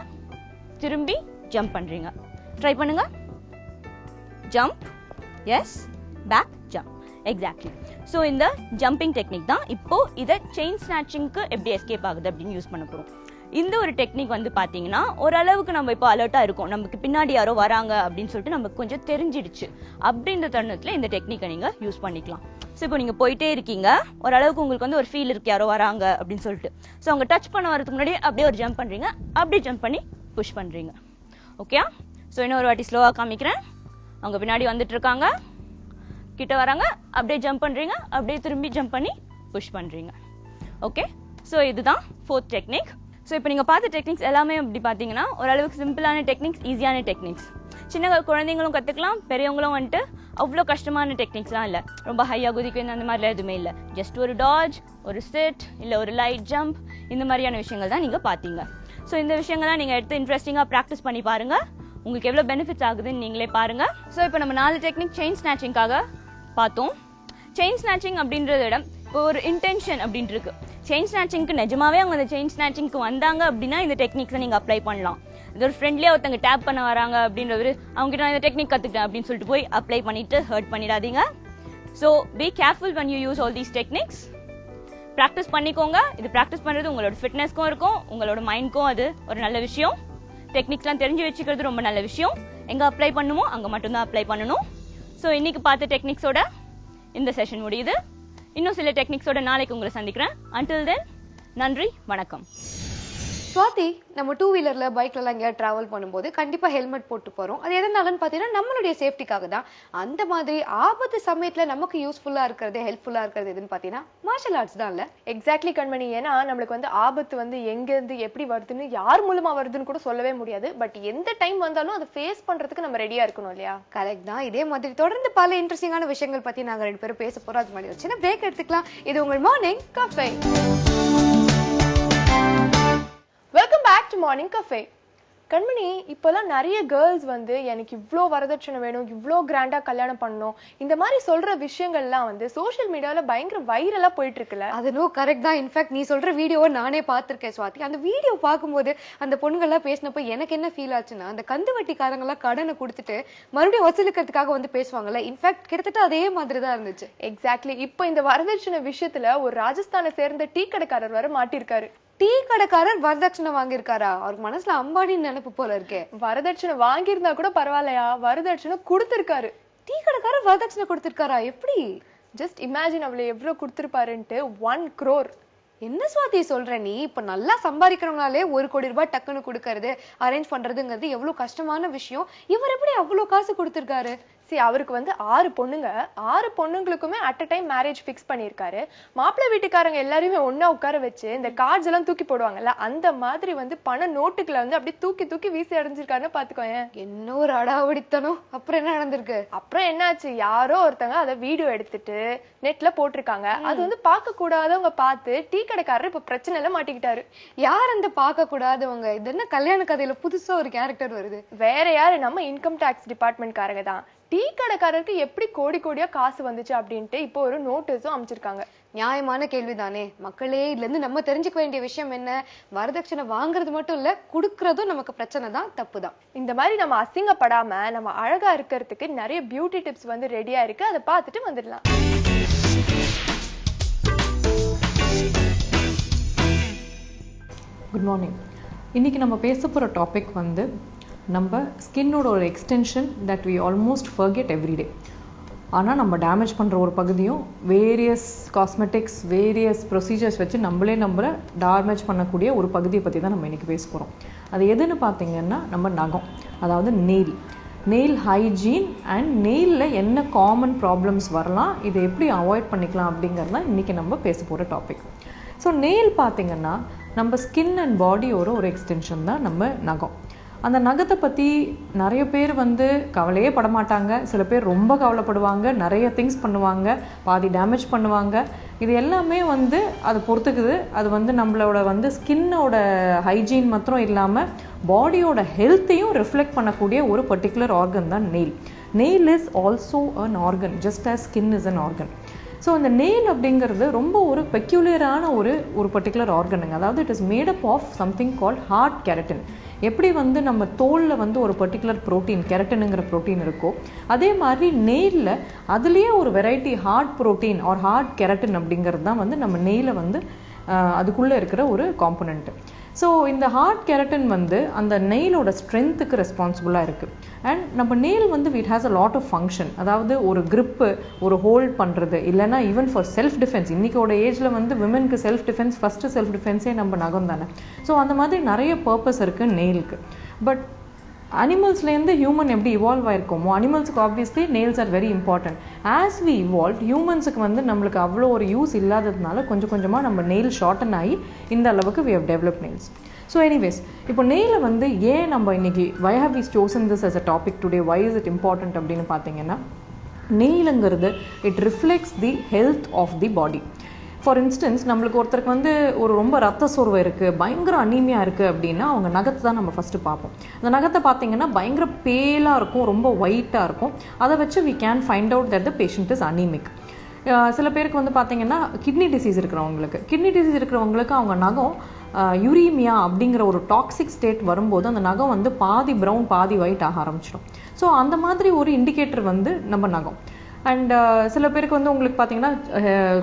திரும்பி ஜம்ப் பண்றீங்க. ட்ரை பண்ணுங்க. Jump, yes, back, jump. Exactly. So இந்த ஜம்பிங் டெக்னிக் தான் இப்போ இதை செயின் ஸ்நாச்சிங்க்கு எப்படி எஸ்கேப் ஆகுது அப்படின்னு யூஸ் பண்ண போறோம். இந்த ஒரு டெக்னிக் வந்து பாத்தீங்கன்னா ஓரளவுக்கு நம்ம இப்போ அலர்ட்டா இருக்கும், நமக்கு பின்னாடி யாரோ வராங்க அப்படின்னு சொல்லிட்டு நமக்கு கொஞ்சம் தெரிஞ்சிடுச்சு. அப்படின்ற தருணத்துல இந்த டெக்னிக்கை நீங்க யூஸ் பண்ணிக்கலாம். ஸோ இப்போ நீங்க போயிட்டே இருக்கீங்க, ஓரளவுக்கு உங்களுக்கு வந்து ஒரு ஃபீல் இருக்கு யாரோ வராங்க அப்படின்னு சொல்லிட்டு. ஸோ அவங்க டச் பண்ண வரதுக்கு முன்னாடி அப்படியே ஒரு ஜம்ப் பண்றீங்க, அப்படியே ஜம்ப் பண்ணி புஷ் பண்றீங்க. ஓகே. ஸோ இன்னொரு வாட்டி ஸ்லோவா காமிக்கிறேன். அவங்க பின்னாடி வந்துட்டு இருக்காங்க, கிட்ட வராங்க, அப்படியே ஜம்ப் பண்றீங்க, அப்படியே திரும்பி ஜம்ப் பண்ணி புஷ் பண்றீங்க. ஓகே. ஸோ இதுதான் 4th டெக்னிக். ஸோ இப்போ நீங்க பார்த்த டெக்னிக்ஸ் எல்லாமே அப்படி பாத்தீங்கன்னா ஓரளவுக்கு சிம்பிளான டெக்னிக்ஸ், ஈஸியான டெக்னிக்ஸ். சின்ன குழந்தைங்களும் கத்துக்கலாம், பெரியவங்களும் வந்துட்டு அவ்வளோ கஷ்டமான டெக்னிக்ஸ்லாம் இல்லை, ரொம்ப ஹையா குதிக்க அந்த மாதிரிலாம் எதுவுமே இல்லை. ஜஸ்ட் ஒரு டாஜ், ஒரு சிட், இல்லை ஒரு லைட் ஜம்ப், இந்த மாதிரியான விஷயங்கள் தான் நீங்க பாத்தீங்க. ஸோ இந்த விஷயங்கள்லாம் நீங்க எடுத்து இன்ட்ரெஸ்டிங்கா ப்ராக்டிஸ் பண்ணி பாருங்க, உங்களுக்கு எவ்வளவு பெனிஃபிட்ஸ் ஆகுதுன்னு நீங்களே பாருங்க. ஸோ இப்போ நம்ம 4 டெக்னிக் செயின் ஸ்நாச்சிங்காக பார்த்தோம். செயின் ஸ்நாச்சிங் அப்படின்றத விட இப்போ ஒரு இன்டென்ஷன் அப்படின்ட்டு இருக்கு. செயின் ஸ்நாச்சிங்க்கு நிஜமாவே அவங்க அந்த செயின் ஸ்நாச்சிங்க்கு வந்தாங்க அப்படின்னா இந்த டெக்னிக்ஸை நீங்க அப்ளை பண்ணலாம். இது ஒரு ஃப்ரெண்ட்லியா ஒருத்தங்க டேப் பண்ண வராங்க அப்படின்றது அவங்க கிட்ட இந்த டெக்னிக் கத்துக்கிட்டேன் அப்படின்னு சொல்லிட்டு போய் அப்ளை பண்ணிட்டு ஹர்ட் பண்ணிடாதீங்க. So be careful when you use all these techniques. Practice பண்ணிக்கோங்க. இது ப்ராக்டிஸ் பண்றது உங்களோட ஃபிட்னஸ்க்கும் இருக்கும், உங்களோட மைண்ட்க்கும் அது ஒரு நல்ல விஷயம். டெக்னிக்ஸ்லாம் தெரிஞ்சு வச்சுக்கிறது ரொம்ப நல்ல விஷயம். எங்க அப்ளை பண்ணுமோ அங்க மட்டும்தான் அப்ளை பண்ணணும். ஸோ இன்னைக்கு பார்த்த டெக்னிக்ஸோட இந்த செஷன் முடியுது. இன்னும் சில டெக்னிக்ஸோட நாளைக்கு உங்களை சந்திக்கிறேன். until then, நன்றி, வணக்கம். சுவாதி, நம்ம 2 வீலர்ல பைக்ல எங்கேயாவது டிராவல் பண்ணும்போது கண்டிப்பா ஹெல்மெட் போட்டு போறோம். அது எதனாலன்னு பாத்தீங்கன்னா நம்மளுடைய சேஃப்டிக்காக தான். அந்த மாதிரி ஆபத்து சமயத்துல நமக்கு யூஸ்ஃபுல்லா இருக்கிறது, ஹெல்ப்ஃபுல்லா இருக்கிறது எதுன்னு பாத்தீங்கன்னா மார்ஷல் ஆர்ட்ஸ் தான். இல்ல? எக்ஸாக்ட்லி கண்மணி. ஏன்னா நம்மளுக்கு வந்து ஆபத்து வந்து எங்க இருந்து எப்படி வருதுன்னு, யார் மூலமா வருதுன்னு கூட சொல்லவே முடியாது. பட் எந்த டைம் வந்தாலும் அதை ஃபேஸ் பண்றதுக்கு நம்ம ரெடியா இருக்கணும் இல்லையா? கரெக்ட் தான். இதே மாதிரி தொடர்ந்து பல இன்ட்ரெஸ்டிங்கான விஷயங்கள் பத்தி நாங்க 2 பேரும் பேச போறோம். அது மாதிரி ஒரு சின்ன பிரேக் எடுத்துக்கலாம். இது உங்கள் morning cafe. Welcome back to morning cafe. Kanmani, இப்பெல்லாம் நிறைய கேர்ள்ஸ் வந்து எனக்கு இவ்ளோ வரதட்சணை வேணும், இவ்ளோ கிராண்டா கல்யாணம் பண்ணணும், இந்த மாதிரி சொல்ற விஷயங்கள்லாம் வந்து சோஷியல் மீடியால பயங்கர வைரலா போயிட்டு இருக்குல்ல? அதுவும் கரெக்ட் தான். இன்ஃபேக்ட் நீ சொல்ற வீடியோவை நானே பார்த்திருக்கேன் சுவாதி. அந்த வீடியோ பார்க்கும்போது அந்த பொண்ணுங்கள்லாம் பேசினப்ப எனக்கு என்ன ஃபீல் ஆச்சுன்னா, அந்த கந்து வட்டிக்காரங்கெல்லாம் கடனை கொடுத்துட்டு மறுபடியும் வசூலிக்கிறதுக்காக வந்து பேசுவாங்கல்ல, இன்ஃபேக்ட் கிட்டத்தட்ட அதே மாதிரி தான் இருந்துச்சு. எக்ஸாக்ட்லி. இப்போ இந்த வரதட்சணை விஷயத்துல ஒரு ராஜஸ்தானை சேர்ந்த டீ கடைக்காரர் வர மாட்டிருக்காரு. டீ கடைக்காரர் வரதட்சணை வாங்கியிருக்காரா? அவருக்கு மனசுல அம்பானின்னு நினைப்பு போல இருக்கே. வரதட்சணை வாங்கியிருந்தா கூட பரவாயில்லையா, வரதட்சணை கொடுத்திருக்காரு. டீ கடைக்காரர் வரதட்சணை கொடுத்திருக்காரா? எப்படி? ஜஸ்ட் இமேஜின் அவளை எவ்வளவு கொடுத்திருப்பாருன்ட்டு 1 crore. என்ன சுவாதி சொல்ற நீ? இப்ப நல்லா சம்பாதிக்கிறவங்களாலே 1 கோடி ரூபாய் டக்குன்னு கொடுக்கறது அரேஞ்ச் பண்றதுங்கிறது எவ்வளவு கஷ்டமான விஷயம். இவர் எப்படி அவ்வளவு காசு கொடுத்திருக்காரு? அவருக்கு வந்து 6 பொண்ணுங்க, 6 பொண்ணுங்களுக்குமே at a time marriage fix பண்ணிருக்காரு. மாப்பிள்ளை வீட்டுக்காரங்க எல்லாரையுமே ஒன்னா உட்கார வச்சு இந்த கார்ட்ஸ் எல்லாம் தூக்கி போடுவாங்கல்ல, அந்த மாதிரி வந்து பண நோட்டுகளை வந்து அப்படியே தூக்கி தூக்கி வீசி அடைஞ்சிருக்காருன்னு பாத்துக்கோங்க. என்ன ஒரு அடாவடித்தனம். அப்புறம் என்ன நடந்திருக்கு? அப்புறம் என்னாச்சு, யாரோ ஒருத்தங்க அதை வீடியோ எடுத்துட்டு நெட்ல போட்டிருக்காங்க. அது வந்து பார்க்க கூடாதவங்க பார்த்து டீ கடைக்காரர் இப்ப பிரச்சனை எல்லாம் மாட்டிக்கிட்டாரு. யார் அந்த பார்க்க கூடாதவங்க? இது என்ன கல்யாண கதையில புதுசா ஒரு கேரக்டர் வருது? வேற யாரு, நம்ம இன்கம் டாக்ஸ் டிபார்ட்மெண்ட் காரங்க தான். டீ கடைக்காரருக்கு எப்படி கோடி கோடியா காசு வந்துச்சு அப்படின்ட்டு இப்போ ஒரு நோட்டீஸும் அமைச்சிருக்காங்க. நியாயமான கேள்விதானே மக்களே. இதுல இருந்து நம்ம தெரிஞ்சுக்க வேண்டிய விஷயம் என்ன? வரதட்சணை வாங்குறது மட்டும் இல்ல, குடுக்கறதும் நமக்கு பிரச்சனை தான், தப்பு தான். இந்த மாதிரி நம்ம அசிங்கப்படாம நம்ம அழகா இருக்கிறதுக்கு நிறைய பியூட்டி டிப்ஸ் வந்து ரெடியா இருக்கு, அதை பார்த்துட்டு வந்துடலாம். Good morning. இன்னைக்கு நம்ம பேச போகிற டாபிக் வந்து நம்ம ஸ்கின்னோட ஒரு extension that we almost forget everyday. ஆனால் நம்ம டேமேஜ் பண்ணுற ஒரு பகுதியும் வேரியஸ் காஸ்மெட்டிக்ஸ் வேரியஸ் ப்ரொசீஜர்ஸ் வச்சு நம்மளே டேமேஜ் பண்ணக்கூடிய ஒரு பகுதியை பற்றி தான் நம்ம இன்றைக்கி பேச போகிறோம். அது எதுன்னு பார்த்தீங்கன்னா நம்ம நகம், அதாவது நெயில் ஹைஜீன் அண்ட் நெயிலில் என்ன காமன் ப்ராப்ளம்ஸ் வரலாம், இதை எப்படி அவாய்ட் பண்ணிக்கலாம் அப்படிங்கிறது தான் இன்றைக்கி நம்ம பேச போகிற டாபிக். ஸோ நெயில் பார்த்தீங்கன்னா நம்ம ஸ்கின் அண்ட் பாடியோட ஒரு எக்ஸ்டென்ஷன் தான் நம்ம நகம். அந்த நகத்தை பற்றி நிறைய பேர் வந்து கவலையே படமாட்டாங்க, சில பேர் ரொம்ப கவலைப்படுவாங்க, நிறைய திங்ஸ் பண்ணுவாங்க, பாதி டேமேஜ் பண்ணுவாங்க. இது எல்லாமே வந்து அது பொறுத்துக்குது. அது வந்து நம்மளோட வந்து ஸ்கின்னோட ஹைஜீன் மாத்திரம் இல்லாமல் பாடியோட ஹெல்த்தையும் ரிஃப்ளெக்ட் பண்ணக்கூடிய ஒரு பர்டிகுலர் ஆர்கன் தான் nail. Nail is also an organ just as skin is an organ. So அந்த நெயில் அப்படிங்கிறது ரொம்ப ஒரு பெக்யூலியரான ஒரு பர்டிகுலர் ஆர்கனுங்க. அதாவது it is made up of something called hard keratin. எப்படி வந்து நம்ம தோலில் வந்து ஒரு பர்டிகுலர் ப்ரோட்டீன் கெரட்டினுங்கிற ப்ரோட்டீன் இருக்கோ, அதே மாதிரி நெயிலில் அதுலேயே ஒரு variety hard protein or hard keratin அப்படிங்கிறது தான் வந்து நம்ம நெயிலில் வந்து அதுக்குள்ளே இருக்கிற ஒரு காம்பனண்ட். ஸோ இந்த ஹார்ட் கெரட்டின் வந்து அந்த நெயிலோட ஸ்ட்ரென்த்துக்கு ரெஸ்பான்சிபிளாக இருக்குது. அண்ட் நம்ம நெயில் வந்து it has a lot of function. அதாவது ஒரு கிரிப்பு, ஒரு ஹோல்ட் பண்ணுறது, இல்லைனா ஈவன் ஃபார் செல்ஃப் டிஃபென்ஸ். இன்றைக்கோட ஏஜில் வந்து விமென்க்கு செல்ஃப் டிஃபென்ஸ், ஃபஸ்ட்டு செல்ஃப் டிஃபென்ஸே நம்ம நகம் தானே. ஸோ அந்த மாதிரி நிறைய பர்பஸ் இருக்குது நெயிலுக்கு. பட் அனிமல்ஸ்லேருந்து ஹியூமன் எப்படி இவால்வ் ஆயிருக்கோமோ, அனிமல்ஸுக்கு obviously nails are very important. As we evolve, ஹியூமன்ஸுக்கு வந்து நம்மளுக்கு அவ்வளோ ஒரு யூஸ் இல்லாததுனால கொஞ்சம் கொஞ்சமாக நம்ம நெயில் ஷார்டன் ஆகி இந்த அளவுக்கு we have develop nails. So anyways, இப்போ நெயிலை வந்து ஏன் நம்ம இன்னைக்கு why have we chosen this as a topic today, why is it important அப்படின்னு பார்த்தீங்கன்னா, நெயிலுங்கிறது it reflects the health of the body. For instance, நம்மளுக்கு ஒருத்தருக்கு வந்து ஒரு ரொம்ப ரத்த சோர்வு இருக்குது, பயங்கர அனீமியா இருக்குது அப்படின்னா அவங்க நகத்தை தான் நம்ம ஃபஸ்ட்டு பார்ப்போம். அந்த நகத்தை பார்த்தீங்கன்னா பயங்கர பேலாக இருக்கும், ரொம்ப ஒயிட்டாக இருக்கும். அதை வச்சு we can find out that the patient is anaemic. சில பேருக்கு வந்து பார்த்தீங்கன்னா கிட்னி டிசீஸ் இருக்கிறவங்களுக்கு அவங்க நகம் யூரீமியா அப்படிங்கிற ஒரு டாக்ஸிக் ஸ்டேட் வரும்போது அந்த நகம் வந்து பாதி ப்ரௌன் பாதி ஒயிட் ஆக ஆரம்பிச்சிடும். ஸோ அந்த மாதிரி ஒரு இண்டிகேட்டர் வந்து நம்ம நகம். அண்ட் சில பேருக்கு வந்து உங்களுக்கு பார்த்தீங்கன்னா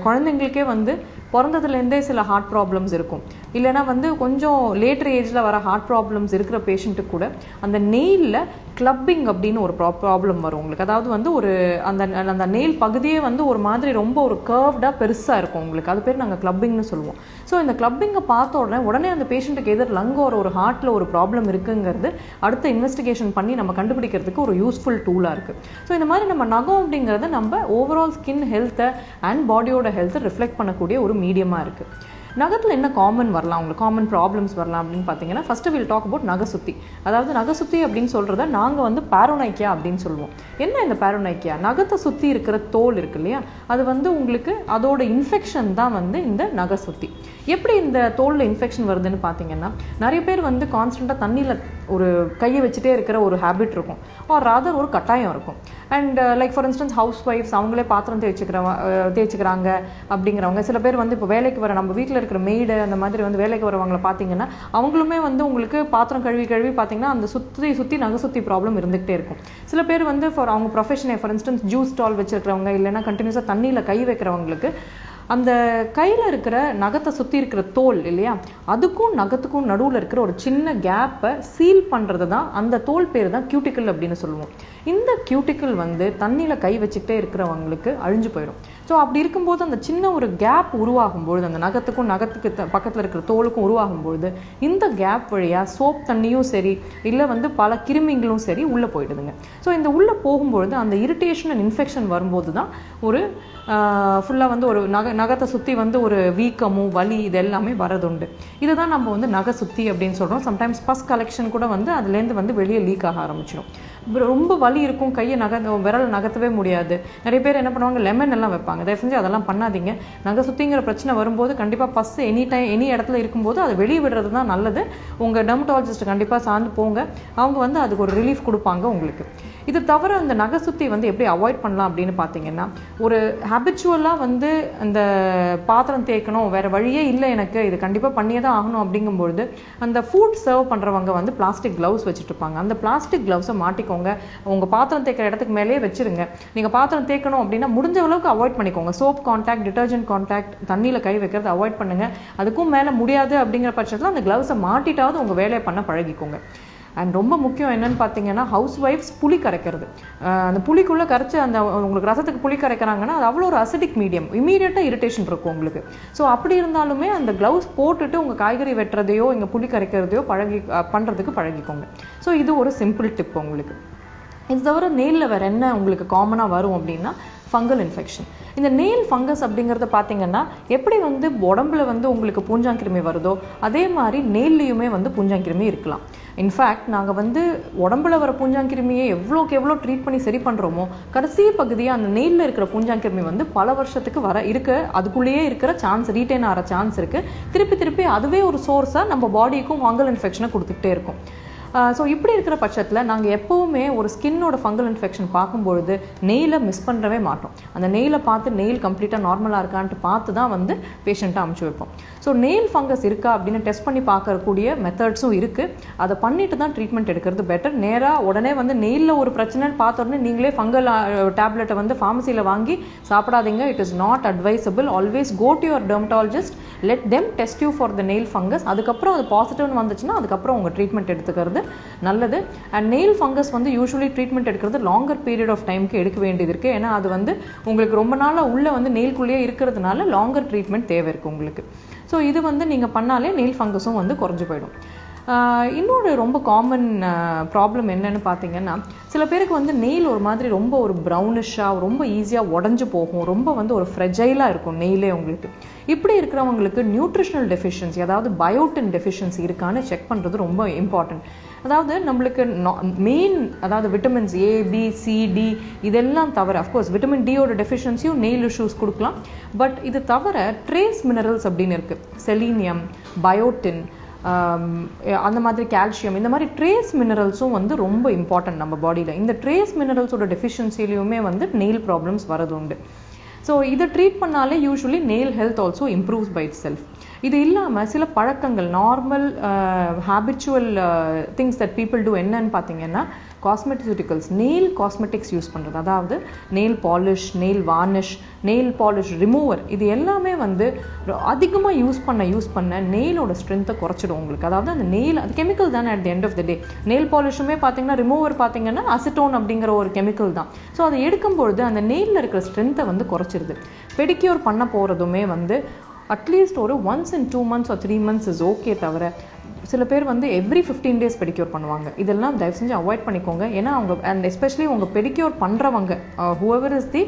குழந்தைங்களுக்கே வந்து பிறந்ததுலேருந்தே சில ஹார்ட் ப்ராப்ளம்ஸ் இருக்கும், இல்லைனா வந்து கொஞ்சம் லேட்டர் ஏஜில் வர ஹார்ட் ப்ராப்ளம்ஸ் இருக்கிற பேஷண்ட்டுக்கு கூட அந்த நெயிலில் கிளப்பிங் அப்படின்னு ஒரு ப்ராப்ளம் வரும் உங்களுக்கு. அதாவது வந்து ஒரு அந்த நெயில் பகுதியே வந்து ஒரு மாதிரி ரொம்ப ஒரு கர்வ்டாக பெருசாக இருக்கும் உங்களுக்கு. அது பேர் நாங்கள் கிளப்பிங்னு சொல்லுவோம். ஸோ இந்த கிளப்பிங்கை பார்த்த உடனே அந்த பேஷண்ட்டுக்கு எதிர் லங் ஒரு ஹார்ட்டில் ஒரு ப்ராப்ளம் இருக்குங்கிறது அடுத்த இன்வெஸ்டிகேஷன் பண்ணி நம்ம கண்டுபிடிக்கிறதுக்கு ஒரு யூஸ்ஃபுல் டூலாக இருக்குது. ஸோ இந்த மாதிரி நம்ம நகம் அப்படிங்கிறது நம்ம ஓவரால் ஸ்கின் ஹெல்த்தை அண்ட் பாடியோட ஹெல்த்தை ரிஃப்ளெக்ட் பண்ணக்கூடிய ஒரு மீடியமாக இருக்குது. நகத்தில் என்ன காமன் வரலாம், உங்களுக்கு காமன் ப்ராப்ளம்ஸ் வரலாம் அப்படின்னு பார்த்தீங்கன்னா, ஃபர்ஸ்ட் வில் டாக் அபவுட் நகசுத்தி. அதாவது நகசுத்தி அப்படின்னு சொல்கிறத நாங்கள் வந்து பேரோனைக்கியா அப்படின்னு சொல்லுவோம். என்ன இந்த பேரோனைக்கியா? நகத்தை சுற்றி இருக்கிற தோல் இருக்கு இல்லையா, அது வந்து உங்களுக்கு அதோட இன்ஃபெக்ஷன் தான் வந்து இந்த நகசுத்தி. எப்படி இந்த தோலில் இன்ஃபெக்ஷன் வருதுன்னு பார்த்தீங்கன்னா, நிறைய பேர் வந்து கான்ஸ்டண்ட்டாக தண்ணியில் ஒரு கையை வச்சுட்டே இருக்கிற ஒரு ஹேபிட் இருக்கும், ஆர் ராதர் ஒரு கட்டாயம் இருக்கும். அண்ட் லைக் ஃபார் இன்ஸ்டன்ஸ் ஹவுஸ் ஒய்ஃப்ஸ், அவங்களே பாத்திரம் தேய்ச்சிக்கிறாங்க அப்படிங்கிறவங்க. சில பேர் வந்து இப்போ வேலைக்கு வர நம்ம வீட்டில் இருக்கிற மெய்டு அந்த மாதிரி வந்து வேலைக்கு வரவங்களை பார்த்தீங்கன்னா அவங்களுமே வந்து உங்களுக்கு பாத்திரம் கழுவி பார்த்தீங்கன்னா அந்த சுற்றி நகசுத்தி ப்ராப்ளம் இருந்துகிட்டே இருக்கும். சில பேர் வந்து அவங்க ப்ரொஃபஷனே ஃபார் இன்ஸ்டன்ஸ் ஜூஸ் ஸ்டால் வச்சிருக்கிறவங்க, இல்லைன்னா கண்டினியூஸாக தண்ணியில் கை வைக்கிறவங்களுக்கு அந்த கையில இருக்கிற நகத்தை சுத்தி இருக்கிற தோல் இல்லையா, அதுக்கும் நகத்துக்கும் நடுவுல இருக்கிற ஒரு சின்ன கேப்பை சீல் பண்றது தான் அந்த தோல் பேர் தான் கியூட்டிக்கல் அப்படின்னு சொல்லுவோம். இந்த கியூட்டிக்கல் வந்து தண்ணியில கை வச்சுக்கிட்டே இருக்கிறவங்களுக்கு அழிஞ்சு போயிடும். ஸோ அப்படி இருக்கும்போது அந்த சின்ன ஒரு கேப் உருவாகும் பொழுது, அந்த நகத்துக்கு பக்கத்துல இருக்கிற தோலுக்கும் உருவாகும் பொழுது, இந்த கேப் வழியா சோப் தண்ணியும் சரி இல்லை வந்து பல கிருமிங்களும் சரி உள்ள போயிடுதுங்க. ஸோ இந்த உள்ள போகும்பொழுது அந்த இரிட்டேஷன் அண்ட் இன்ஃபெக்ஷன் வரும்போது தான் ஒரு ஃபுல்லா வந்து ஒரு நகத்தை சுத்தி வந்து ஒரு வீக்கமும் வலி இது எல்லாமே வரதுண்டு. இதுதான் நம்ம வந்து நகை சுத்தி அப்படின்னு சொல்றோம். சம்டைம்ஸ் பஸ் கலெக்ஷன் கூட வந்து அதுலேருந்து வந்து வெளியே லீக் ஆக ஆரம்பிச்சிடும். ரொம்ப வலி இருக்கும், கையை விரல் நகர்த்தவே முடியாது. நிறைய பேர் என்ன பண்ணுவாங்க, லெமன் எல்லாம் வைப்பாங்க. தயவு செஞ்சு அதெல்லாம் பண்ணாதீங்க. நகை சுத்திங்கிற பிரச்சனை வரும்போது கண்டிப்பா பஸ் எனி இடத்துல இருக்கும்போது அதை வெளியே விடுறது தான் நல்லது. உங்க டெர்மட்டாலஜிஸ்ட் கண்டிப்பா சார்ந்து போங்க, அவங்க வந்து அதுக்கு ஒரு ரிலீஃப் கொடுப்பாங்க உங்களுக்கு. இது தவிர அந்த நகை சுத்தி வந்து எப்படி அவாய்ட் பண்ணலாம் அப்படின்னு பாத்தீங்கன்னா, ஒரு ஹேபிச்சுவலா வந்து அந்த பாத்திரம் தேய்க்கணும், வேற வழியே இல்லை எனக்கு, இது கண்டிப்பா பண்ணியே தான் ஆகணும் அப்படிங்கும்பொழுது அந்த ஃபுட் சர்வ் பண்றவங்க வந்து பிளாஸ்டிக் கிளவுஸ் வச்சுட்டு இருப்பாங்க. அந்த பிளாஸ்டிக் கிளவுஸை மாட்டிக்கோங்க, உங்க பாத்திரம் தேய்க்கிற இடத்துக்கு மேலேயே வச்சிருங்க. நீங்க பாத்திரம் தேய்க்கணும் அப்படின்னா முடிஞ்ச அளவுக்கு அவாய்ட் பண்ணிக்கோங்க. சோப் கான்டாக்ட், டிட்டர்ஜென்ட் கான்டாக்ட், தண்ணியில கை வைக்கிறது அவாய்ட் பண்ணுங்க. அதுக்கும் மேல முடியாது அப்படிங்கிற பட்சத்துல அந்த கிளவுஸை மாட்டிட்டாவது உங்க வேலையை பண்ண பழகிக்கோங்க. அண்ட் ரொம்ப முக்கியம் என்னன்னு பார்த்தீங்கன்னா, ஹவுஸ் ஒய்ஃப்ஸ் புளி கரைக்கிறது. அந்த புளிக்குள்ள கரைச்சி அந்த உங்களுக்கு ரசத்துக்கு புளி கரைக்கிறாங்கன்னா அது அவ்வளோ ஒரு அசிடிக் மீடியம், இமீடியட்டாக இரிட்டேஷன் இருக்கும் உங்களுக்கு. ஸோ அப்படி இருந்தாலுமே அந்த கிளவுஸ் போட்டுட்டு உங்கள் காய்கறி வெட்டுறதையோ இங்கே புளி கரைக்கிறதையோ பண்ணுறதுக்கு பழகிக்கோங்க. ஸோ இது ஒரு சிம்பிள் டிப் உங்களுக்கு. இது தவிர நெயிலில் வேற என்ன உங்களுக்கு காமனாக வரும் அப்படின்னா ஃபங்கல் இன்ஃபெக்ஷன். இந்த நெயில் ஃபங்கஸ் அப்படிங்கிறத பார்த்தீங்கன்னா எப்படி வந்து உடம்புல வந்து உங்களுக்கு பூஞ்சாங்கிருமி வருதோ அதே மாதிரி நெயில்லையுமே வந்து பூஞ்சாங்கிருமி இருக்கலாம். இன்ஃபேக்ட் நாங்கள் வந்து உடம்புல வர பூஞ்சாங்கிருமியை எவ்வளோக்கு எவ்வளோ ட்ரீட் பண்ணி சரி பண்ணுறோமோ கடைசி பகுதியாக அந்த நெயிலில் இருக்கிற பூஞ்சாங்கிருமி வந்து பல வருஷத்துக்கு அதுக்குள்ளேயே இருக்கிற சான்ஸ், ரீட்டைன் ஆகிற சான்ஸ் இருக்குது. திருப்பி அதுவே ஒரு சோர்ஸாக நம்ம பாடிக்கும் ஃபங்கல் இன்ஃபெக்ஷனை கொடுத்துக்கிட்டே இருக்கும். ஸோ இப்படி இருக்கிற பட்சத்தில் நாங்கள் எப்போவுமே ஒரு ஸ்கின்னோட ஃபங்கல் இன்ஃபெக்ஷன் பார்க்கும்பொழுது நெயிலை மிஸ் பண்ணவே மாட்டோம். அந்த நெயிலை பார்த்து நெயில் கம்ப்ளீட்டாக நார்மலாக இருக்கான்ட்டு பார்த்து தான் வந்து பேஷண்ட்டை அமுச்சு வைப்போம். ஸோ நெயில் ஃபங்கஸ் இருக்கா அப்படின்னு டெஸ்ட் பண்ணி பார்க்கக்கூடிய மெத்தட்ஸும் இருக்குது. அதை பண்ணிட்டு தான் ட்ரீட்மெண்ட் எடுக்கிறது பெட்டர். நேராக உடனே வந்து நெயிலில் ஒரு பிரச்சனைன்னு பார்த்த உடனே நீங்களே ஃபங்கல் டேப்லெட்டை வந்து ஃபார்மசியில் வாங்கி சாப்பிடாதீங்க. It is not advisable. Always go to your dermatologist, let them test you for the nail fungus. அதுக்கப்புறம் அது பாசிட்டிவ்னு வந்துச்சுன்னா அதுக்கப்புறம் உங்கள் ட்ரீட்மெண்ட் எடுத்துக்கிறது நல்லது. அண்ட் நெயில் ஃபங்கஸ் வந்து யூஸ்வலி ட்ரீட்மெண்ட் எடுக்கிறது லாங்கர் பீரியட் ஆஃப் டைமுக்கு எடுக்க வேண்டியது இருக்கு. ஏன்னா அது வந்து உங்களுக்கு ரொம்ப நாளாக உள்ள வந்து நெயில்குள்ளேயே இருக்கிறதுனால லாங்கர் ட்ரீட்மெண்ட் தேவை இருக்கு உங்களுக்கு. ஸோ இது வந்து நீங்க பண்ணாலே நெயில் ஃபங்கஸும் வந்து குறைஞ்சு போயிடும். இன்னொரு ரொம்ப காமன் ப்ராப்ளம் என்னன்னு பார்த்தீங்கன்னா, சில பேருக்கு வந்து நெயில் ஒரு மாதிரி ரொம்ப ஒரு ப்ரௌனிஷாக ரொம்ப ஈஸியாக உடஞ்சு போகும், ரொம்ப வந்து ஒரு ஃப்ரெஜைலாக இருக்கும் நெயிலே உங்களுக்கு. இப்படி இருக்கிறவங்களுக்கு நியூட்ரிஷனல் டெஃபிஷியன்சி, அதாவது பயோட்டின் டெஃபிஷியன்சி இருக்கான்னு செக் பண்ணுறது ரொம்ப இம்பார்ட்டன்ட். அதாவது நம்மளுக்கு மெயின், அதாவது vitamins A, B, C, D இதெல்லாம் தவிர, அஃப்கோர்ஸ் விட்டமின் டியோட டெஃபிஷியன்சியும் நெயில் இஷ்யூஸ் கொடுக்கலாம். பட் இது தவிர ட்ரேஸ் மினரல்ஸ் அப்படின்னு இருக்கு, செலீனியம், பயோட்டின், அந்த மாதிரி கால்சியம், இந்த மாதிரி ட்ரேஸ் மினரல்ஸும் வந்து ரொம்ப இம்பார்ட்டன்ட் நம்ம பாடியில். இந்த ட்ரேஸ் மினரல்ஸோட டெஃபிஷியன்சிலையுமே வந்து நெயில் ப்ராப்ளம்ஸ் வரது உண்டு. ஸோ இதை ட்ரீட் பண்ணாலே usually nail health also improves by itself. இது இல்லாமல் சில பழக்கங்கள், normal habitual things that people do என்னன்னு பார்த்தீங்கன்னா, காஸ்மெட்டிசிட்டிகல்ஸ், நெயில் காஸ்மெட்டிக்ஸ் யூஸ் பண்ணுறது. அதாவது nail polish, nail varnish, nail polish remover, இது எல்லாமே வந்து அதிகமாக யூஸ் பண்ண நெயிலோட ஸ்ட்ரென்த்தை குறைச்சிடும் உங்களுக்கு. அதாவது அந்த நெயில், அது கெமிக்கல் தானே at the end of the day. Nail பாலிஷுமே பார்த்தீங்கன்னா, ரிமூவர் பார்த்தீங்கன்னா அசிட்டோன் அப்படிங்கிற ஒரு கெமிக்கல் தான். ஸோ அதை எடுக்கும்பொழுது அந்த நெயிலில் இருக்கிற ஸ்ட்ரென்த்தை வந்து குறைச்சிருது. பெடிக்யூர் பண்ண போகிறதுமே வந்து அட்லீஸ்ட் ஒரு once in 2 months or 3 months is okay. தவிர சில பேர் வந்து எவ்ரி 15 days பெடிக்யூர் பண்ணுவாங்க. இதெல்லாம் தயவு செஞ்சு அவாய்ட் பண்ணிக்கோங்க. ஏன்னா அவங்க, அண்ட் எஸ்பெஷலி உங்க பெடிக்யூர் பண்றவங்க, whoever is the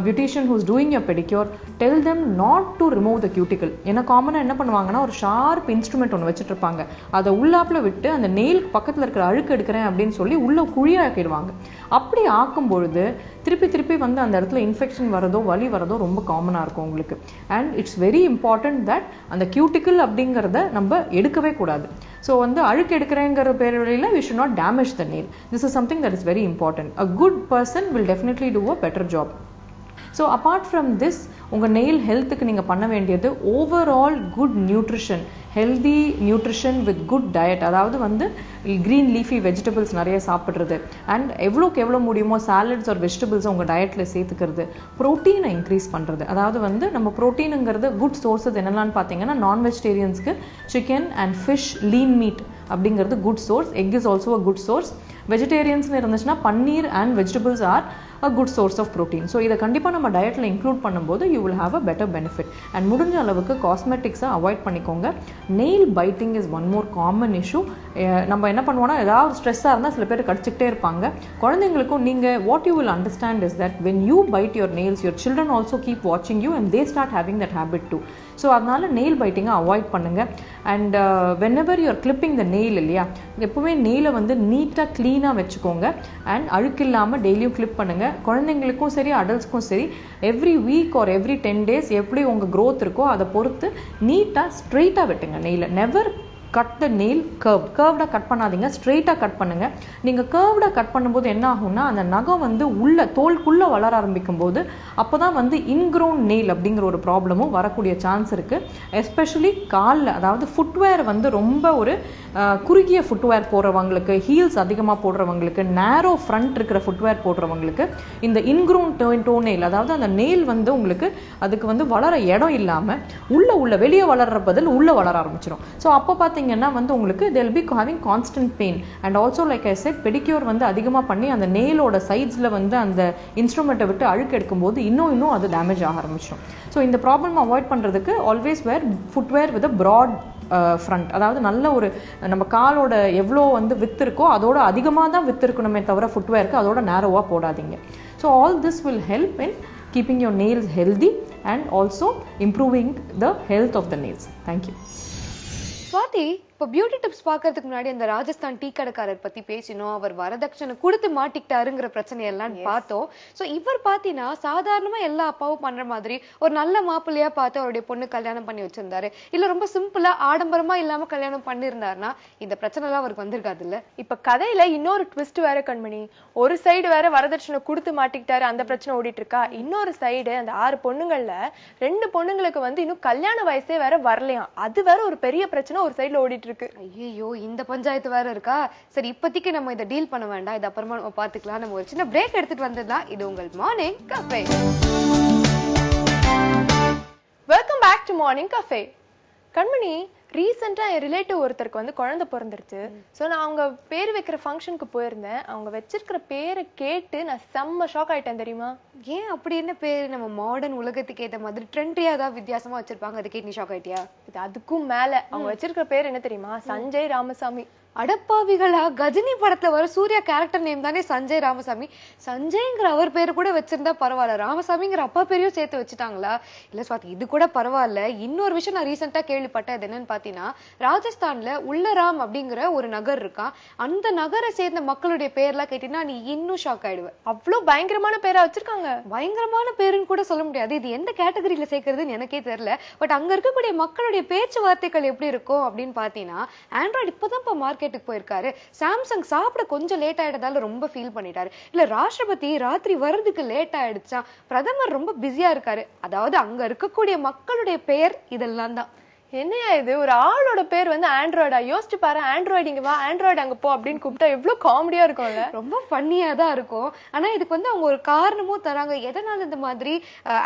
beautician who's doing your pedicure, tell them not to remove the cuticle. ஏன்னா காமனாக என்ன பண்ணுவாங்கன்னா, ஒரு ஷார்ப் இன்ஸ்ட்ருமெண்ட் ஒன்று வச்சுட்டு இருப்பாங்க, அதை உள்ளாப்புல விட்டு அந்த நெயில் பக்கத்தில் இருக்கிற அழுக்கு எடுக்கிறேன் அப்படின்னு சொல்லி உள்ள குழியாக்கிடுவாங்க. அப்படி ஆக்கும் பொழுது திருப்பி வந்து அந்த இடத்துல இன்ஃபெக்ஷன் வரதோ வலி வரதோ ரொம்ப காமனாக இருக்கும் உங்களுக்கு. And it's very important that அந்த கியூட்டிக்கல் அப்படிங்கிறத நம்ம எடுக்கவே கூடாது. ஸோ வந்து அழுக்கு எடுக்கிறேங்கிற பேரில் we should not damage the nail. This is something that is very important. A good person will definitely do a better job. So apart from this உங்கள் nail ஹெல்த்துக்கு நீங்கள் பண்ண வேண்டியது overall good nutrition, healthy nutrition with good diet. அதாவது வந்து green leafy vegetables நிறைய சாப்பிட்றது, and எவ்வளோக்கு எவ்வளோ முடியுமோ சாலட்ஸ் ஒரு வெஜிடபிள்ஸை உங்கள் டயட்டில் சேர்த்துக்கிறது, ப்ரோட்டீனை இன்க்ரீஸ் பண்ணுறது. அதாவது வந்து நம்ம ப்ரோட்டீனுங்கிறது குட் சோர்ஸஸ் என்னென்னு பார்த்தீங்கன்னா நான் வெஜிடேரியன்ஸ்க்கு chicken and fish, lean meat அப்படிங்கிறது good source. Egg is also a good source. வெஜிடேரியன்ஸ்னு இருந்துச்சுன்னா paneer and vegetables are a good source of protein. So இதை கண்டிப்பாக நம்ம டயட்டில் இன்க்ளூட் பண்ணும்போது you will have a better benefit. And முடிஞ்ச அளவுக்கு காஸ்மெட்டிக்ஸை அவாய்ட் பண்ணிக்கோங்க. Nail biting is one more common issue. நம்ம என்ன பண்ணுவோம்னா ஏதாவது ஸ்ட்ரெஸ்ஸாக இருந்தால் சில பேர் கடிச்சிக்கிட்டே இருப்பாங்க. குழந்தைங்களுக்கும் நீங்கள் what you will understand is that when you bite your nails your children also keep வாட்சிங் you and they start having that habit too. So அதனால நெயில் பைட்டிங்கை அவாய்ட் பண்ணுங்க. And whenever you're clipping the nail இல்லையா, எப்பவுமே நெயிலை வந்து நீட்டாக க்ளீனாக வச்சுக்கோங்க அண்ட் அழுக்கு இல்லாமல் டெய்லியும் கிளிப் பண்ணுங்க. குழந்தைங்களுக்கும் சரி அடல்ட்ஸ்க்கும் சரி every week or every 10 days எப்படி உங்கள் க்ரோத் இருக்கோ அதை பொறுத்து நீட்டாக ஸ்ட்ரெயிட்டாக வெட்டுங்க நெயிலை. நெவர் கட் த நெயில் கர்வ்டாக கட் பண்ணாதீங்க, ஸ்ட்ரெயிட்டாக கட் பண்ணுங்க. நீங்கள் கர்வ்டாக கட் பண்ணும்போது என்ன ஆகும்னா அந்த நகம் வந்து உள்ள தோலுக்குள்ளே வளர ஆரம்பிக்கும் போது அப்போ தான் வந்து இன்க்ரோன் நெயில் அப்படிங்கிற ஒரு ப்ராப்ளமும் வரக்கூடிய சான்ஸ் இருக்குது. எஸ்பெஷலி காலில், அதாவது ஃபுட்வேர் வந்து ரொம்ப ஒரு குறுகிய ஃபுட்வேர் போடுறவங்களுக்கு, ஹீல்ஸ் அதிகமாக போடுறவங்களுக்கு, நேரோ ஃப்ரண்ட் இருக்கிற ஃபுட்வேர் போடுறவங்களுக்கு இந்த இன்க்ரோன் டோ நெயில், அதாவது அந்த நெயில் வந்து உங்களுக்கு அதுக்கு வந்து வளர இடம் இல்லாமல் உள்ள வெளியே வளர்ற பதில் உள்ளே வளர ஆரம்பிச்சிடும். ஸோ அப்போ பார்த்தீங்கன்னா வந்து உங்களுக்கு they'll be having constant pain. and also like I said pedicure வந்து அதிகமாக பண்ணி அந்த நெயிலோட சைட்ஸில் வந்து அந்த இன்ஸ்ட்ருமெண்ட்டை விட்டு அழுக்கு எடுக்கும்போது இன்னும் அது டேமேஜ் ஆக ஆரம்பிச்சிடும். ஸோ இந்த ப்ராப்ளம் அவாய்ட் பண்ணுறதுக்கு always wear footwear with broad front. அதாவது நல்ல ஒரு நம்ம காலோட எவ்வளோ வந்து வித்து இருக்கோ அதோட அதிகமாக தான் வித்து இருக்கணுமே தவிர ஃபுட்வேருக்கு அதோட நேரோவாக போடாதீங்க. So all this will help in keeping your nails healthy and also improving the health of the nails. Thank you. Swathi, இப்போ பியூட்டி டிப்ஸ் பார்க்கறதுக்கு முன்னாடி அந்த ராஜஸ்தான் டீ கடைக்காரர் பத்தி பேசினோம். அவர் வரதட்சணை கொடுத்து மாட்டிக்கிட்டாருங்கிற பிரச்சனையெல்லாம் பார்த்தோம். ஸோ இவர் பார்த்தீங்கன்னா சாதாரணமா எல்லா அப்பாவும் பண்ற மாதிரி ஒரு நல்ல மாப்பிள்ளையா பார்த்து அவருடைய பொண்ணு கல்யாணம் பண்ணி வச்சிருந்தாரு. இல்ல ரொம்ப சிம்பிளா ஆடம்பரமா இல்லாம கல்யாணம் பண்ணிருந்தாருன்னா இந்த பிரச்சனை எல்லாம் அவருக்கு வந்திருக்காது இல்ல. இப்ப கதையில இன்னொரு ட்விஸ்ட் வேற கண்மணி. ஒரு சைடு வேற வரதட்சணை கொடுத்து மாட்டிக்கிட்டாரு, அந்த பிரச்சனை ஓடிட்டு இருக்கா. இன்னொரு சைடு அந்த 6 பொண்ணுங்கள்ல 2 பொண்ணுங்களுக்கு வந்து இன்னும் கல்யாண வயசே வேற வரலையாம். அது வேற ஒரு பெரிய பிரச்சனை ஒரு சைடுல ஓடிட்டு இருக்கு. ஐயோ, இந்த பஞ்சாயத்து வேற இருக்கா. சரி, இப்போதைக்கு நம்ம இதை டீல் பண்ண வேண்டாம், இது அப்புறமா நம்ம பாத்துக்கலாம். நம்ம ஒரு சின்ன பிரேக் எடுத்துட்டு வந்துடலாம். இது உங்கள் morning cafe. Welcome back to morning cafe. Kanmani, ரீசெண்டா என் ரிலேட்டிவ் ஒருத்தருக்கு வந்து குழந்தை பிறந்துருச்சு. ஸோ நான் அவங்க பேர் வைக்கிற ஃபங்க்ஷனுக்கு போயிருந்தேன். அவங்க வச்சிருக்கிற பேரை கேட்டு நான் செம்ம ஷாக் ஆயிட்டேன் தெரியுமா. ஏன் அப்படி என்ன பேரு? நம்ம மாடர்ன் உலகத்துக்கு ஏற்ற மாதிரி ட்ரெண்டியா ஏதாவது வித்தியாசமா வச்சிருப்பாங்க, அதை கேட்டு நீ ஷாக் ஆயிட்டியா? இது அதுக்கும் மேல அவங்க வச்சிருக்கிற பேர் என்ன தெரியுமா? சஞ்சய் ராமசாமி. அடப்பாவிகளா, கஜினி படத்துல வர சூர்யா கேரக்டர் நேம் தானே சஞ்சய் ராமசாமி. சஞ்சய்ங்கிற அவர் பேரு கூட வச்சிருந்தா பரவாயில்ல, ராமசாமிங்கிற அப்பா பேரையும் சேர்த்து வச்சுட்டாங்களா? இல்ல ஸ்வாதி, இது கூட பரவாயில்ல. இன்னொரு விஷயம் நான் ரீசெண்டா கேள்விப்பட்டேன். அது என்னன்னு பாத்தீங்கன்னா, ராஜஸ்தான்ல உள்ளராம் அப்படிங்கிற ஒரு நகர் இருக்கான். அந்த நகரை சேர்ந்த மக்களுடைய பேர்லாம் கேட்டீங்கன்னா நீ இன்னும் ஷாக் ஆயிடுவ. அவ்வளவு பயங்கரமான பேரா வச்சிருக்காங்க. பயங்கரமான பேருன்னு கூட சொல்ல முடியாது, இது எந்த கேட்டகரியில சேர்க்கறதுன்னு எனக்கே தெரியல. பட் அங்க இருக்கக்கூடிய மக்களுடைய பேச்சுவார்த்தைகள் எப்படி இருக்கும் அப்படின்னு பாத்தீங்கன்னா, ஆண்ட்ராய்டு இப்பதான் மார்க்கெட்டுக்கு போயிருக்காரு. சாம்சங் சாப்பிட கொஞ்சம் லேட் ஆயிட்டதால ரொம்ப ஃபீல் பண்ணிட்டாரு. இல்ல ராஷ்டிரபதி ராத்திரி வர்றதுக்கு லேட் ஆயிடுச்சா, பிரதமர் ரொம்ப பிஸியா இருக்காரு. அதாவது அங்க இருக்கக்கூடிய மக்களுடைய பெயர் இதெல்லாம் தான். என்னையா இது, ஒரு ஆளோட பேர் வந்து ஆண்ட்ராய்டா? யோசிச்சு பாரு, ஆண்ட்ராய்டு இங்க வா, ஆண்ட்ராய்டு அங்க போ அப்படின்னு கூப்பிட்டா எவ்வளவு காமெடியா இருக்கும்ல. ரொம்ப ஃபன்னியா தான் இருக்கும். ஆனா இதுக்கு வந்து அவங்க ஒரு காரணமும் தராங்க, எதனால இந்த மாதிரி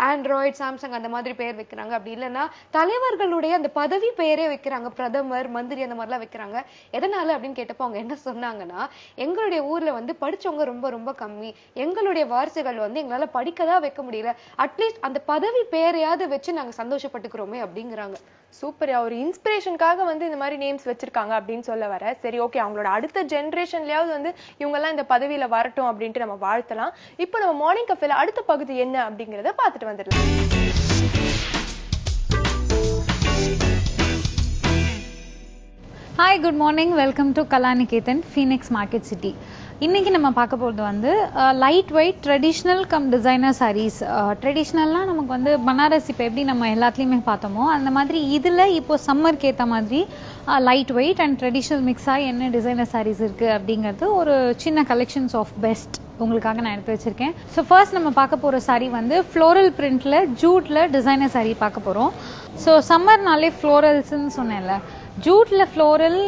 ஆண்ட்ராய்டு சாம்சங் அந்த மாதிரி பேர் வைக்கிறாங்க. அப்படி இல்லைன்னா தலைவர்களுடைய அந்த பதவி பெயரே வைக்கிறாங்க, பிரதமர் மந்திரி அந்த மாதிரிலாம் வைக்கிறாங்க. எதனால அப்படின்னு கேட்டப்போ அவங்க என்ன சொன்னாங்கன்னா, எங்களுடைய ஊர்ல வந்து படிச்சவங்க ரொம்ப ரொம்ப கம்மி, எங்களுடைய வாரிசுகள் வந்து எங்களால படிக்கதான் வைக்க முடியல, அட்லீஸ்ட் அந்த பதவி பெயரையாவது வச்சு நாங்க சந்தோஷப்பட்டுக்கிறோமே அப்படிங்கிறாங்க. சூப்பர்யா, ஒரு இன்ஸ்பிரேஷனுக்காக வந்து இந்த மாதிரி நேம்ஸ் வச்சிருக்காங்க அப்படின்னு சொல்ல வர. சரி, ஓகே, அவங்களோட அடுத்த ஜெனரேஷன்லயாவது வந்து இவங்க எல்லாம் இந்த பதவியில வரட்டும் அப்படின்ட்டு நம்ம வாழ்த்தலாம். இப்போ நம்ம மார்னிங் கஃபேல அடுத்த பகுதி என்ன அப்படிங்கறத பார்த்துட்டு வந்துடலாம். Hi, good morning. Welcome to Kalanikethan, Phoenix Market City. இன்னைக்கு நம்ம பார்க்க போகிறது வந்து light weight traditional cum designer saris. ட்ரெடிஷ்னல்னால் நமக்கு வந்து பனாரஸ் இப்போ எப்படி நம்ம எல்லாத்துலேயுமே பார்த்தோமோ அந்த மாதிரி இதில் இப்போ சம்மருக்கு ஏற்ற மாதிரி லைட் வெயிட் அண்ட் ட்ரெடிஷ்னல் மிக்ஸாக என்ன டிசைனர் சாரீஸ் இருக்குது அப்படிங்கிறது ஒரு சின்ன கலெக்ஷன்ஸ் ஆஃப் பெஸ்ட் உங்களுக்காக நான் எடுத்து வச்சிருக்கேன். ஸோ ஃபர்ஸ்ட் நம்ம பார்க்க போகிற சாரீ வந்து ஃப்ளோரல் பிரிண்ட்ல ஜூட்ல டிசைனர் சாரீ பார்க்க போகிறோம். ஸோ சம்மர்னாலே ஃப்ளோரல்ஸ்ன்னு சொன்னேன்ல, ஜூட்ல ஃப்ளோரல்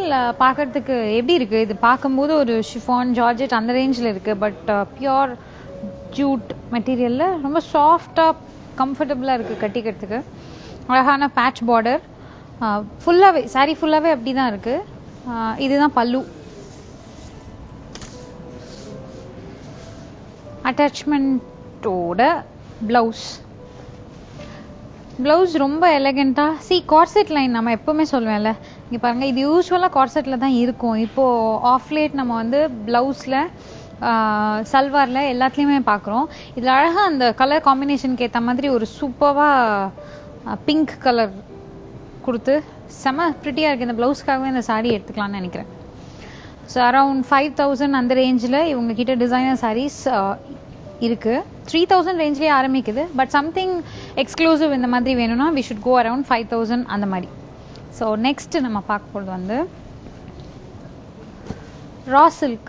பார்க்கறதுக்கு எப்படி இருக்கு? இது பார்க்கும்போது ஒரு ஷிஃபான் ஜார்ஜெட் அந்த ரேஞ்சில் இருக்கு. பட் பியோர் ஜூட் மெட்டீரியல்ல ரொம்ப சாஃப்டா கம்ஃபர்டபுளா இருக்கு கட்டிக்கிறதுக்கு. அழகான பேட்ச் பார்டர் ஃபுல்லாவே சாரி ஃபுல்லாவே அப்படிதான் இருக்கு. இதுதான் பல்லு. அட்டாச்மெண்டோட பிளவுஸ். பிளவுஸ் ரொம்ப எலகெண்டா கார்செட் லைன் நம்ம எப்பவுமே சொல்லுவேன்ல, இங்க பாருங்க இது யூஸ்வலா கார்செட்ல தான் இருக்கும். இப்போ ஆஃப் லேட் நம்ம வந்து பிளவுஸ்ல சல்வார்ல எல்லாத்துலயுமே பாக்குறோம். இதுல அழகா அந்த கலர் காம்பினேஷனுக்கு ஏத்த மாதிரி ஒரு சூப்பர்வா பிங்க் கலர் கொடுத்து செம பிரிட்டியா இருக்கு. இந்த பிளவுஸ்க்காகவே இந்த சாரி எடுத்துக்கலாம்னு நினைக்கிறேன். ஸோ அரௌண்ட் 5000 அந்த ரேஞ்சில் இவங்க கிட்ட டிசைனர் சாரீஸ் இருக்கு. 3000 ரேஞ்ச்லேயே ஆரம்பிக்குது. பட் சம்திங் எக்ஸ்க்ளூசிவ் இந்த மாதிரி வேணும்னா வி ஷுட் கோ அரௌண்ட் 5000 அந்த மாதிரி. ஸோ நெக்ஸ்ட் நம்ம பார்க்க போகிறது வந்து ரா சில்க்.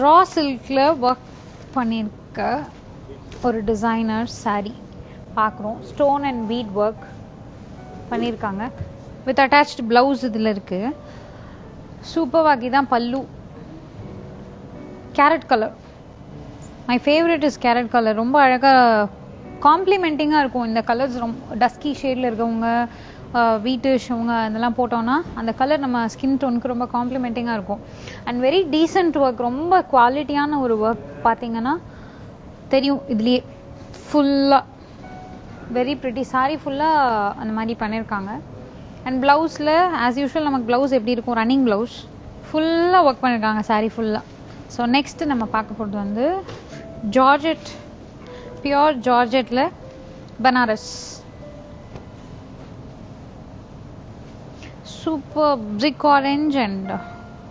ரா சில்க்ல ஒர்க் பண்ணியிருக்க ஒரு டிசைனர் சாரீ பார்க்குறோம். ஸ்டோன் அண்ட் பீட் ஒர்க் பண்ணியிருக்காங்க வித் அட்டாச்டு பிளவுஸ் இதில் இருக்கு. சூப்பர்வாகி தான் பல்லு. Carrot colour, my favourite is carrot colour. ரொம்ப அழகா காம்ப்ளிமெண்டிங்காக இருக்கும் இந்த கலர்ஸ். ரொம்ப டஸ்கி ஷேடில் இருக்கவங்க வீட்டிஷ் அவங்க அதெல்லாம் போட்டோம்னா அந்த கலர் நம்ம ஸ்கின் டோனுக்கு ரொம்ப காம்ப்ளிமெண்டிங்காக இருக்கும். அண்ட் வெரி டீசென்ட் ஒர்க், ரொம்ப குவாலிட்டியான ஒரு ஒர்க். பார்த்தீங்கன்னா தெரியும் இதுலேயே ஃபுல்லாக வெரி ப்ரிட்டி. சாரி ஃபுல்லாக அந்த மாதிரி பண்ணியிருக்காங்க. அண்ட் பிளவுஸில் ஆஸ் யூஷுவல் நமக்கு பிளவுஸ் எப்படி இருக்கும், ரன்னிங் பிளவுஸ் ஃபுல்லாக ஒர்க் பண்ணியிருக்காங்க சாரி ஃபுல்லாக. ஸோ நெக்ஸ்ட் நம்ம பார்க்க போகிறது வந்து ஜார்ஜெட், பியோர் ஜார்ஜெட்டில் Banaras. Super brick orange and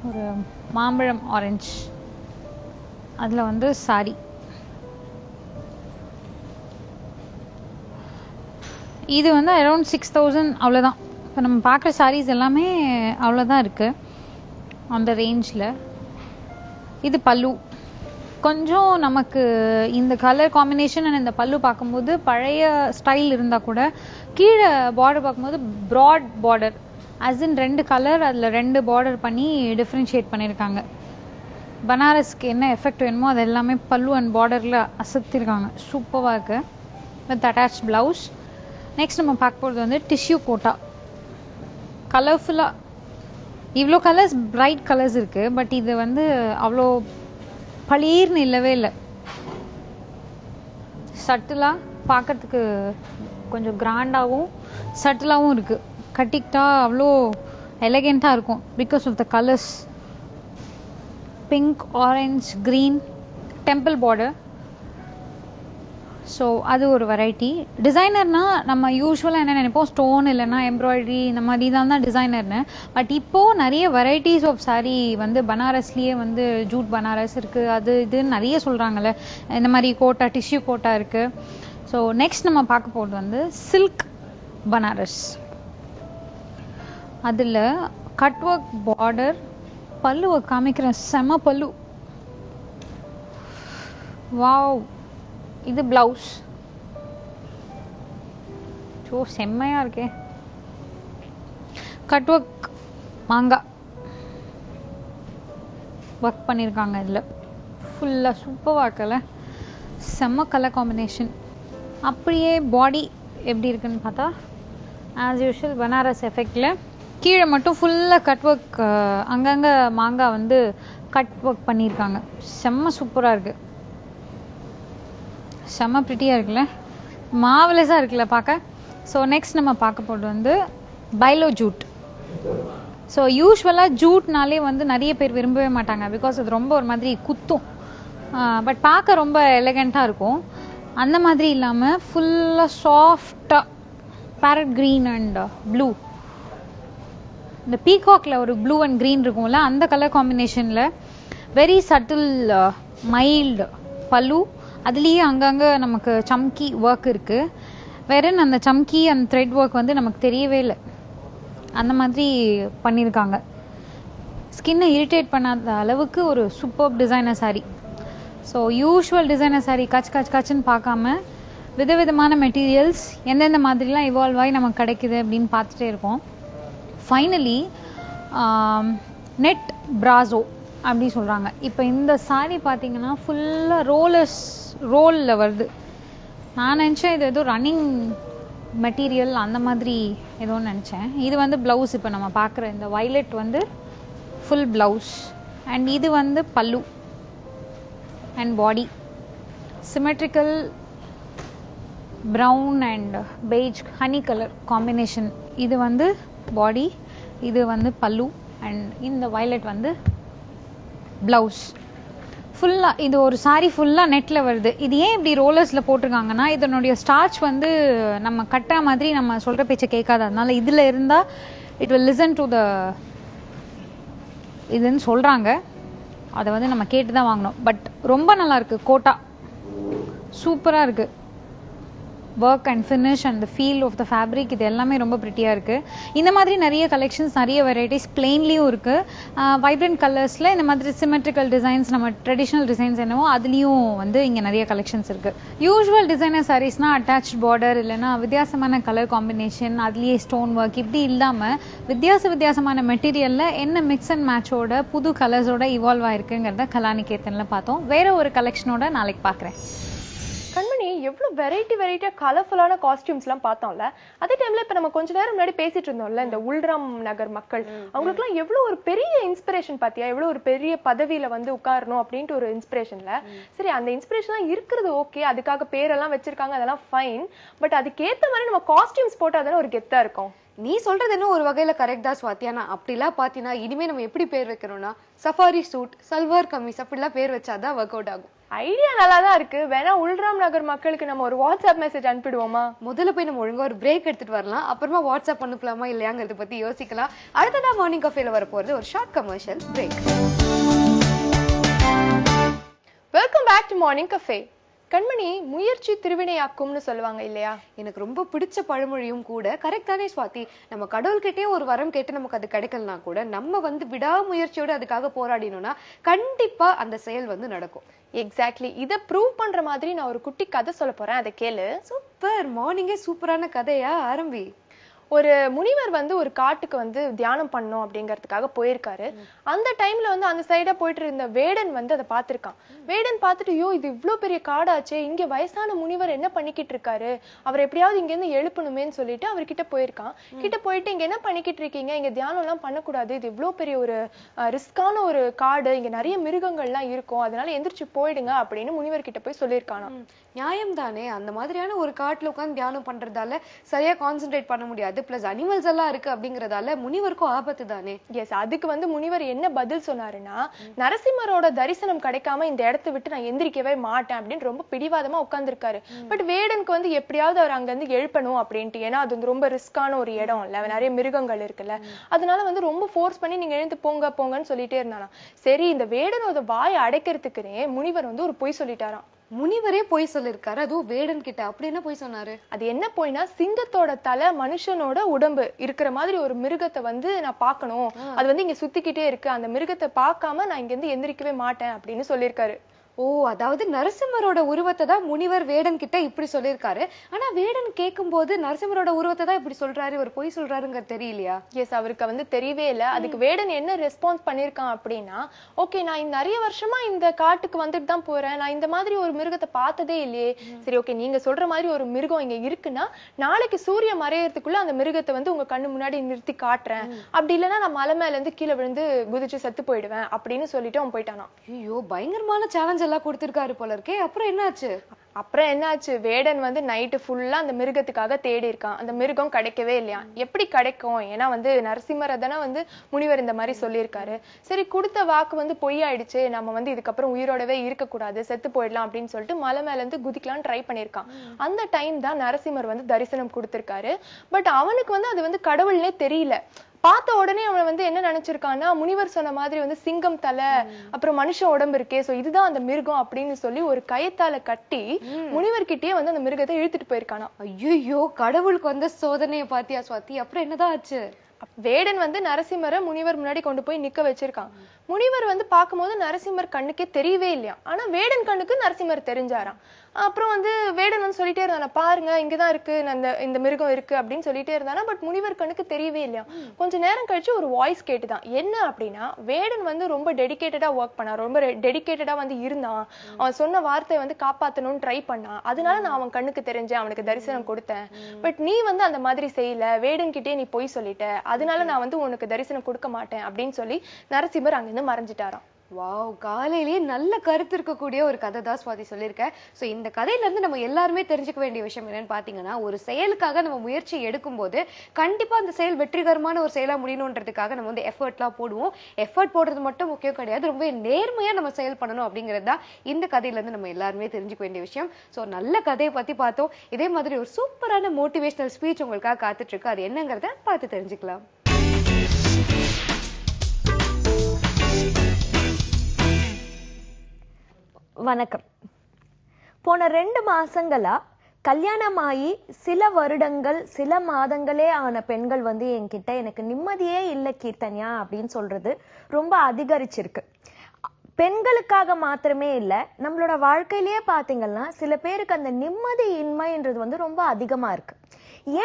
ஒரு மாம்பழம் ஆரஞ்ச் அதில் வந்து சாரி. இது வந்து அரௌண்ட் 6000 அவ்வளோதான். இப்போ நம்ம பார்க்குற சாரீஸ் எல்லாமே அவ்வளோதான் இருக்கு அந்த ரேஞ்சில். இது பல்லு. கொஞ்சம் நமக்கு இந்த கலர் காம்பினேஷன் அண்ட் இந்த பல்லு பார்க்கும்போது பழைய ஸ்டைல் இருந்தால் கூட கீழே பார்டர் பார்க்கும்போது ப்ராட் பார்டர் அஸ் இன் 2 கலர் அதில் 2 பார்டர் பண்ணி டிஃப்ரென்ஷியேட் பண்ணியிருக்காங்க. பனாரஸ்க்கு என்ன எஃபெக்ட் வேணுமோ அது எல்லாமே பல்லு அண்ட் பார்டரில் அசத்திருக்காங்க. சூப்பராக இருக்கு வித் அட்டாச் பிளவுஸ். நெக்ஸ்ட் நம்ம பார்க்க போகிறது வந்து டிஷ்யூ கோட்டா. கலர்ஃபுல்லாக இவ்வளோ கலர்ஸ் பிரைட் கலர்ஸ் இருக்கு. பட் இது வந்து அவ்வளோ பளீர்னு இல்லவே இல்லை. சட்டிலாக பார்க்கறதுக்கு கொஞ்சம் கிராண்டாகவும் சட்டிலாகவும் இருக்கு. கட்டிக்கிட்டா அவ்வளோ எலகெண்ட்டாக இருக்கும் because of the colours. Pink, orange, green, temple border. So அது ஒரு வெரைட்டி. டிசைனர்னா நம்ம யூஸ்வலாக என்ன நினைப்போம், ஸ்டோன் இல்லைன்னா எம்ப்ராய்டரி இந்த மாதிரி தான் டிசைனர்னு. பட் இப்போது நிறைய வெரைட்டிஸ் ஆஃப் சாரீ வந்து பனாரஸ்லேயே வந்து ஜூட் பனாரஸ் இருக்குது, அது இதுன்னு நிறைய சொல்கிறாங்கல்ல. இந்த மாதிரி கோட்டா, டிஷ்யூ கோட்டா இருக்குது. ஸோ நெக்ஸ்ட் நம்ம பார்க்க போகிறது வந்து சில்க் பனாரஸ். அதில் கட் ஒர்க் பார்டர், பல்லுவை காமிக்கிறேன், செம பல்லு. வாவ். இது பிளவுஸ். செம்மையா இருக்கே. கட் ஒர்க் மாங்காய் ஒர்க் பண்ணியிருக்காங்க. இதில் ஃபுல்லாக சூப்பராக இருக்கல, செம்ம கலர் காம்பினேஷன். அப்படியே பாடி எப்படி இருக்குன்னு பார்த்தா ஆஸ் யூஷுவல் பனாரஸ் எஃபெக்டில் கீழே மட்டும் ஃபுல்லாக கட் ஒர்க், அங்கங்கே மாங்காய் வந்து கட் ஒர்க் பண்ணியிருக்காங்க. செம்ம சூப்பராக இருக்கு, செம்ம பிரிட்டியாக இருக்குல்ல, மாவலஸாக இருக்குல்ல பார்க்க. ஸோ நெக்ஸ்ட் நம்ம பார்க்க போகிறது வந்து பைலோ ஜூட். ஸோ யூஸ்வலாக ஜூட்னாலே வந்து நிறைய பேர் விரும்பவே மாட்டாங்க பிகாஸ் அது ரொம்ப ஒரு மாதிரி குத்தும். பட் பார்க்க ரொம்ப எலகெண்ட்டாக இருக்கும். அந்த மாதிரி இல்லாமல் ஃபுல்லாக சாஃப்டாக பேரட் க்ரீன் அண்ட் ப்ளூ, இந்த பீகாக்ல ஒரு ப்ளூ அண்ட் க்ரீன் இருக்கும்ல அந்த கலர் காம்பினேஷனில் வெரி சட்டில் மைல்டு பல்லு. அதுலேயே அங்கங்க நமக்கு சம்கி ஒர்க் இருக்கு. வேற அந்த சம்கி அந்த த்ரெட் ஒர்க் வந்து நமக்கு தெரியவே இல்லை. அந்த மாதிரி பண்ணியிருக்காங்க. ஸ்கின்னை இரிட்டேட் பண்ணாத அளவுக்கு ஒரு super designer sari. So usual designer sari கச்சுன்னு பார்க்காம விதவிதமான மெட்டீரியல்ஸ் எந்தெந்த மாதிரிலாம் இவால்வ் ஆகி நமக்கு கிடைக்குது அப்படின்னு பார்த்துட்டே இருக்கோம். ஃபைனலி நெட் பிராசோ அப்படி சொல்கிறாங்க. இப்போ இந்த சாரீ பார்த்தீங்கன்னா ஃபுல்லாக ரோலில் வருது. நான் நினச்சேன் இது ஏதோ ரன்னிங் மெட்டீரியல் அந்த மாதிரி ஏதோ நினச்சேன். இது வந்து ப்ளவுஸ். இப்போ நம்ம பார்க்குற இந்த வயலட் வந்து ஃபுல் ப்ளவுஸ். அண்ட் இது வந்து பல்லு and body. Symmetrical brown and beige honey colour combination. இது வந்து பாடி, இது வந்து பல்லு அண்ட் இந்த வயலட் வந்து ப்ளவுஸ். ஃபுல்லாக இது ஒரு சாரீ ஃபுல்லாக நெட்டில் வருது. இது ஏன் இப்படி ரோலர்ஸில் போட்டிருக்காங்கன்னா இதனுடைய ஸ்டார்ச் வந்து நம்ம கட்டுற மாதிரி நம்ம சொல்கிற பேச்சை கேட்காது. அதனால இதில் இருந்தால் it will listen to the இதுன்னு சொல்கிறாங்க. அதை வந்து நம்ம கேட்டு தான் வாங்கணும். பட் ரொம்ப நல்லா இருக்குது. கோட்டா சூப்பராக இருக்குது. Work and finish and feel of the fabric இது எல்லாமே ரொம்ப ப்ரிட்டியாக இருக்குது. இந்த மாதிரி நிறைய கலெக்ஷன்ஸ், நிறைய வெரைட்டிஸ் பிளெயின்லேயும் இருக்குது. வைப்ரண்ட் கலர்ஸில் இந்த மாதிரி சிமெட்ரிக்கல் டிசைன்ஸ், நம்ம ட்ரெடிஷ்னல் டிசைன்ஸ் என்னவோ அதுலேயும் வந்து இங்கே நிறைய கலெக்ஷன்ஸ் இருக்குது. யூஸ்வல் டிசைனர் சாரீஸ்னால் அட்டாச் பார்டர் இல்லைன்னா வித்தியாசமான கலர் காம்பினேஷன், அதுலேயே ஸ்டோன் ஒர்க் இப்படி இல்லாமல் வித்தியாசமான மெட்டீரியலில் என்ன மிக்ஸ் அண்ட் மேட்சோட புது கலர்ஸோட இவால்வ் ஆயிருக்குங்கிறத கலாநிகேதனில் பார்த்தோம். வேற ஒரு கலெக்ஷனோட நாளைக்கு பார்க்குறேன். கண்மணி, எவ்வளவு வெரைட்டியா கலர்ஃபுல்லான காஸ்டியூம்ஸ் எல்லாம் பார்த்தோம்ல. அதே டைம்ல இப்ப நம்ம கொஞ்ச நேரம் முன்னாடி பேசிட்டு இருந்தோம்ல, இந்த உல்ராம் நகர் மக்கள், அவங்களுக்கு எல்லாம் எவ்வளவு ஒரு பெரிய இன்ஸ்பிரேஷன் பாத்தியா, எவ்வளவு ஒரு பெரிய பதவியில வந்து உட்காரணும் அப்படின்ட்டு ஒரு இன்ஸ்பிரேஷன்ல. சரி, அந்த இன்ஸ்பிரேஷன் எல்லாம் இருக்கிறது ஓகே, அதுக்காக பேரெல்லாம் வச்சிருக்காங்க, அதெல்லாம் ஃபைன். பட் அதுக்கேத்த மாதிரி நம்ம காஸ்டியூம்ஸ் போட்டா தானே ஒரு கெத்தா இருக்கும். நீ சொல்றது என்ன ஒரு வகையில கரெக்ட் தான் ஸ்வாதி. ஆனா அப்படிலாம் பாத்தீங்கன்னா இனிமே நம்ம எப்படி பேர் வைக்கணும்னா சஃபாரி சூட், சல்வார் கமீஸ் அப்படிலாம் பேர் வச்சாதான் ஒர்க் அவுட் ஆகும். ஐடியா நல்லா தான் இருக்கு. வேணா உல்ராம் நகர் மக்களுக்கு நம்ம ஒரு வாட்ஸ்அப் மெசேஜ் அனுப்பிடுவோமா? முதல்ல போய் நம்ம ஒழுங்கா ஒரு பிரேக் எடுத்துட்டு வரலாம், அப்புறமா வாட்ஸ்அப் அனுப்பலாமா இல்லையாங்கிறத பத்தி யோசிக்கலாம். அடுத்ததா மார்னிங் கஃபேல வர போறது ஒரு short commercial break. Welcome back to morning cafe. Kanmani, முயற்சி திருவினையாக்கும்னு சொல்லுவாங்க இல்லையா? எனக்கு ரொம்ப பிடிச்ச பழமொழியும் கூட. கரெக்ட் தானே ஸ்வாதி? நம்ம கடவுள்கிட்டே ஒரு வரம் கேட்டு நமக்கு அது கிடைக்கலனா கூட நம்ம வந்து விடாமுயற்சியோட அதுக்காக போராடினோம்னா கண்டிப்பா அந்த செயல் வந்து நடக்கும். எக்ஸாக்ட்லி. இதை ப்ரூவ் பண்ற மாதிரி நான் ஒரு குட்டி கதை சொல்ல போறேன், அதை கேளு. சூப்பர், மார்னிங்கே சூப்பரான கதையா, ஆரம்பி. ஒரு முனிவர் வந்து ஒரு காட்டுக்கு வந்து தியானம் பண்ணணும் அப்படிங்கறதுக்காக போயிருக்காரு. அந்த டைம்ல வந்து அந்த சைடா போயிட்டு இருந்த வேடன் வந்து அதை பார்த்திருக்கான். வேடன் பார்த்துட்டு, ஐயோ இது இவ்வளவு பெரிய காடாச்சே, இங்க வயசான முனிவர் என்ன பண்ணிக்கிட்டு இருக்காரு, அவர் எப்படியாவது இங்க இருந்து எழுப்பணுமேன்னு சொல்லிட்டு அவர்கிட்ட போயிருக்கான். கிட்ட போயிட்டு, இங்க என்ன பண்ணிக்கிட்டு இருக்கீங்க, இங்க தியானம் எல்லாம் பண்ணக்கூடாது, இது இவ்வளவு பெரிய ஒரு ரிஸ்கான ஒரு காடு, இங்க நிறைய மிருகங்கள்லாம் இருக்கும், அதனால எந்திரிச்சு போயிடுங்க அப்படின்னு முனிவர் கிட்ட போய் சொல்லியிருக்கானா. நியாயம் தானே? அந்த மாதிரியான ஒரு காட்டுல உட்காந்து தியானம் பண்றதால சரியா கான்சென்ட்ரேட் பண்ண முடியாது. பிளஸ் அனிமல்ஸ் எல்லாம் இருக்கு அப்படிங்கறதால முனிவருக்கும் ஆபத்து தானே. எஸ், அதுக்கு வந்து முனிவர் என்ன பதில் சொன்னாருன்னா, நரசிம்மரோட தரிசனம் கிடைக்காம இந்த இடத்தை விட்டு நான் எந்திரிக்கவே மாட்டேன் அப்படின்னு ரொம்ப பிடிவாதமா உட்கார்ந்துருக்காரு. பட் வேடனுக்கு வந்து எப்படியாவது அவர் அங்க இருந்து எழுப்பணும் அப்படின்ட்டு, ஏன்னா அது வந்து ரொம்ப ரிஸ்கான ஒரு இடம் இல்ல, நிறைய மிருகங்கள் இருக்குல்ல, அதனால வந்து ரொம்ப ஃபோர்ஸ் பண்ணி நீங்க எழுந்து போங்க போங்கன்னு சொல்லிட்டே இருந்தானா. சரி, இந்த வேடனோட வாயை அடைக்கிறதுக்குனே முனிவர் வந்து ஒரு பொய் சொல்லிட்டாராம். முனிவரே போய் சொல்லிருக்காரு, அதுவும் வேடன் கிட்ட. அப்படி என்ன போய் சொன்னாரு? அது என்ன போய்னா, சிங்கத்தோட தலை மனுஷனோட உடம்பு இருக்கிற மாதிரி ஒரு மிருகத்தை வந்து நான் பார்க்கணும், அது வந்து இங்க சுத்திக்கிட்டே இருக்கு, அந்த மிருகத்தை பார்க்காம நான் இங்க இருந்து எந்திரிக்கவே மாட்டேன் அப்படின்னு சொல்லியிருக்காரு. ஓ, அதாவது நரசிம்மரோட உருவத்தை தான் முனிவர் வேடன் கிட்ட இப்படி சொல்லியிருக்காரு. ஆனா வேடன் கேட்கும் போது நரசிம்மரோட உருவத்தை தான் இப்படி சொல்றாரு, ஒரு பொய் சொல்றாருங்க தெரியலையா? எஸ், அவருக்கு வந்து தெரியவே இல்லை. அதுக்கு வேடன் என்ன ரெஸ்பான்ஸ் பண்ணிருக்கான் அப்படின்னா, ஓகே நான் நிறைய வருஷமா இந்த காட்டுக்கு வந்துட்டு தான் போறேன், நான் இந்த மாதிரி ஒரு மிருகத்தை பார்த்ததே இல்லையே, சரி ஓகே நீங்க சொல்ற மாதிரி ஒரு மிருகம் இங்க இருக்குன்னா நாளைக்கு சூரிய மறையறதுக்குள்ள அந்த மிருகத்தை வந்து உங்க கண்ணு முன்னாடி நிறுத்தி காட்டுறேன், அப்படி இல்லைன்னா நான் மலை மேல இருந்து கீழே விழுந்து குதிச்சு செத்து போயிடுவேன் அப்படின்னு சொல்லிட்டு அவன் போயிட்டானா. ஐயோ, பயங்கரமான சேலஞ்ச் எல்லாம் கொடுத்திருக்காரு போல இருக்கே. அப்புறம் என்னாச்சு? அப்புறம் என்னாச்சு, வேடன் வந்து நைட்டு ஃபுல்லா அந்த மிருகத்துக்காக தேடி இருக்கான். அந்த மிருகம் கிடைக்கவே இல்லையா. எப்படி கிடைக்கும், ஏன்னா வந்து நரசிம்மரை தானே வந்து முனிவர் இந்த மாதிரி சொல்லியிருக்காரு. சரி, கொடுத்த வாக்கு வந்து பொய்யாயிடுச்சு, நம்ம வந்து இதுக்கப்புறம் உயிரோடவே இருக்கக்கூடாது, செத்து போயிடலாம் அப்படின்னு சொல்லிட்டு மலை மேல இருந்து குதிக்கலாம்னு ட்ரை பண்ணியிருக்கான். அந்த டைம் தான் நரசிம்மர் வந்து தரிசனம் கொடுத்திருக்காரு. பட் அவனுக்கு வந்து அது வந்து கடவுள்னே தெரியல. பார்த்த உடனே அவன் வந்து என்ன நினைச்சிருக்கான்னா, முனிவர் சொன்ன மாதிரி வந்து சிங்கம் தலை அப்புறம் மனுஷ உடம்பு இருக்கே, சோ இதுதான் அந்த மிருகம் அப்படின்னு சொல்லி ஒரு கயத்தால கட்டி முனிவர்கிட்டயே வந்து அந்த மிருகத்தை இழுத்துட்டு போயிருக்கானா. ஐயோ, கடவுளுக்கு வந்த சோதனையை பாத்தியா சுவாதி? அப்புறம் என்னதான் ஆச்சு? வேடன் வந்து நரசிம்மரை முனிவர் முன்னாடி கொண்டு போய் நிக்க வச்சிருக்கான். முனிவர் வந்து பார்க்கும்போது நரசிம்மர் கண்ணுக்கே தெரியவே இல்லையா, ஆனா வேடன் கண்ணுக்கு நரசிம்மர் தெரிஞ்சாராம். அப்புறம் வந்து வேடன் வந்து சொல்லிட்டே இருந்தானா, பாருங்க இங்கதான் இருக்கு இந்த மிருகம் இருக்கு அப்படின்னு சொல்லிட்டே இருந்தானா. பட் முனிவர் கண்ணுக்கு தெரியவே இல்லையா. கொஞ்ச நேரம் கழிச்சு ஒரு வாய்ஸ் கேட்டுதான். என்ன அப்படின்னா, வேடன் வந்து ரொம்ப டெடிகேட்டடா ஒர்க் பண்ணான், ரொம்ப டெடிகேட்டடா வந்து இருந்தான், அவன் சொன்ன வார்த்தையை வந்து காப்பாத்தணும்னு ட்ரை பண்ணான், அதனால நான் அவன் கண்ணுக்கு தெரிஞ்சேன், அவனுக்கு தரிசனம் கொடுத்தேன். பட் நீ வந்து அந்த மாதிரி செய்யல, வேடன் கிட்டே நீ போய் சொல்லிட்ட, அதனால நான் வந்து உனக்கு தரிசனம் கொடுக்க மாட்டேன் அப்படின்னு சொல்லி நரசிம்மர் அங்கிருந்து மறைஞ்சிட்டாராம். வாவ், காலையிலேயே நல்ல கருத்து இருக்கக்கூடிய ஒரு கதை தான் சுவாதி சொல்லியிருக்கேன். ஸோ இந்த கதையில இருந்து நம்ம எல்லாருமே தெரிஞ்சுக்க வேண்டிய விஷயம் என்னன்னு பாத்தீங்கன்னா, ஒரு செயலுக்காக நம்ம முயற்சி எடுக்கும் போது கண்டிப்பா அந்த செயல் வெற்றிகரமான ஒரு செயலா முடியணுன்றதுக்காக நம்ம வந்து எஃபர்ட்லாம் போடுவோம். எஃபர்ட் போடுறது மட்டும் முக்கியம் கிடையாது, ரொம்ப நேர்மையா நம்ம செயல் பண்ணணும் அப்படிங்கிறது தான் இந்த கதையில இருந்து நம்ம எல்லாருமே தெரிஞ்சுக்க வேண்டிய விஷயம். ஸோ நல்ல கதையை பத்தி பார்த்தோம். இதே மாதிரி ஒரு சூப்பரான மோட்டிவேஷனல் ஸ்பீச் உங்களுக்காக காத்துட்டு இருக்கு. அது என்னங்கிறத பார்த்து தெரிஞ்சுக்கலாம். வணக்கம். போன 2 மாசங்களா கல்யாணமாயி சில வருடங்கள் சில மாதங்களே ஆன பெண்கள் வந்து என்கிட்ட எனக்கு நிம்மதியே இல்லை கீர்த்தன்யா அப்படின்னு சொல்றது ரொம்ப அதிகரிச்சிருக்கு. பெண்களுக்காக மாத்திரமே இல்ல, நம்மளோட வாழ்க்கையிலேயே பாத்தீங்கன்னா சில பேருக்கு அந்த நிம்மதியின்மைன்றது வந்து ரொம்ப அதிகமா இருக்கு.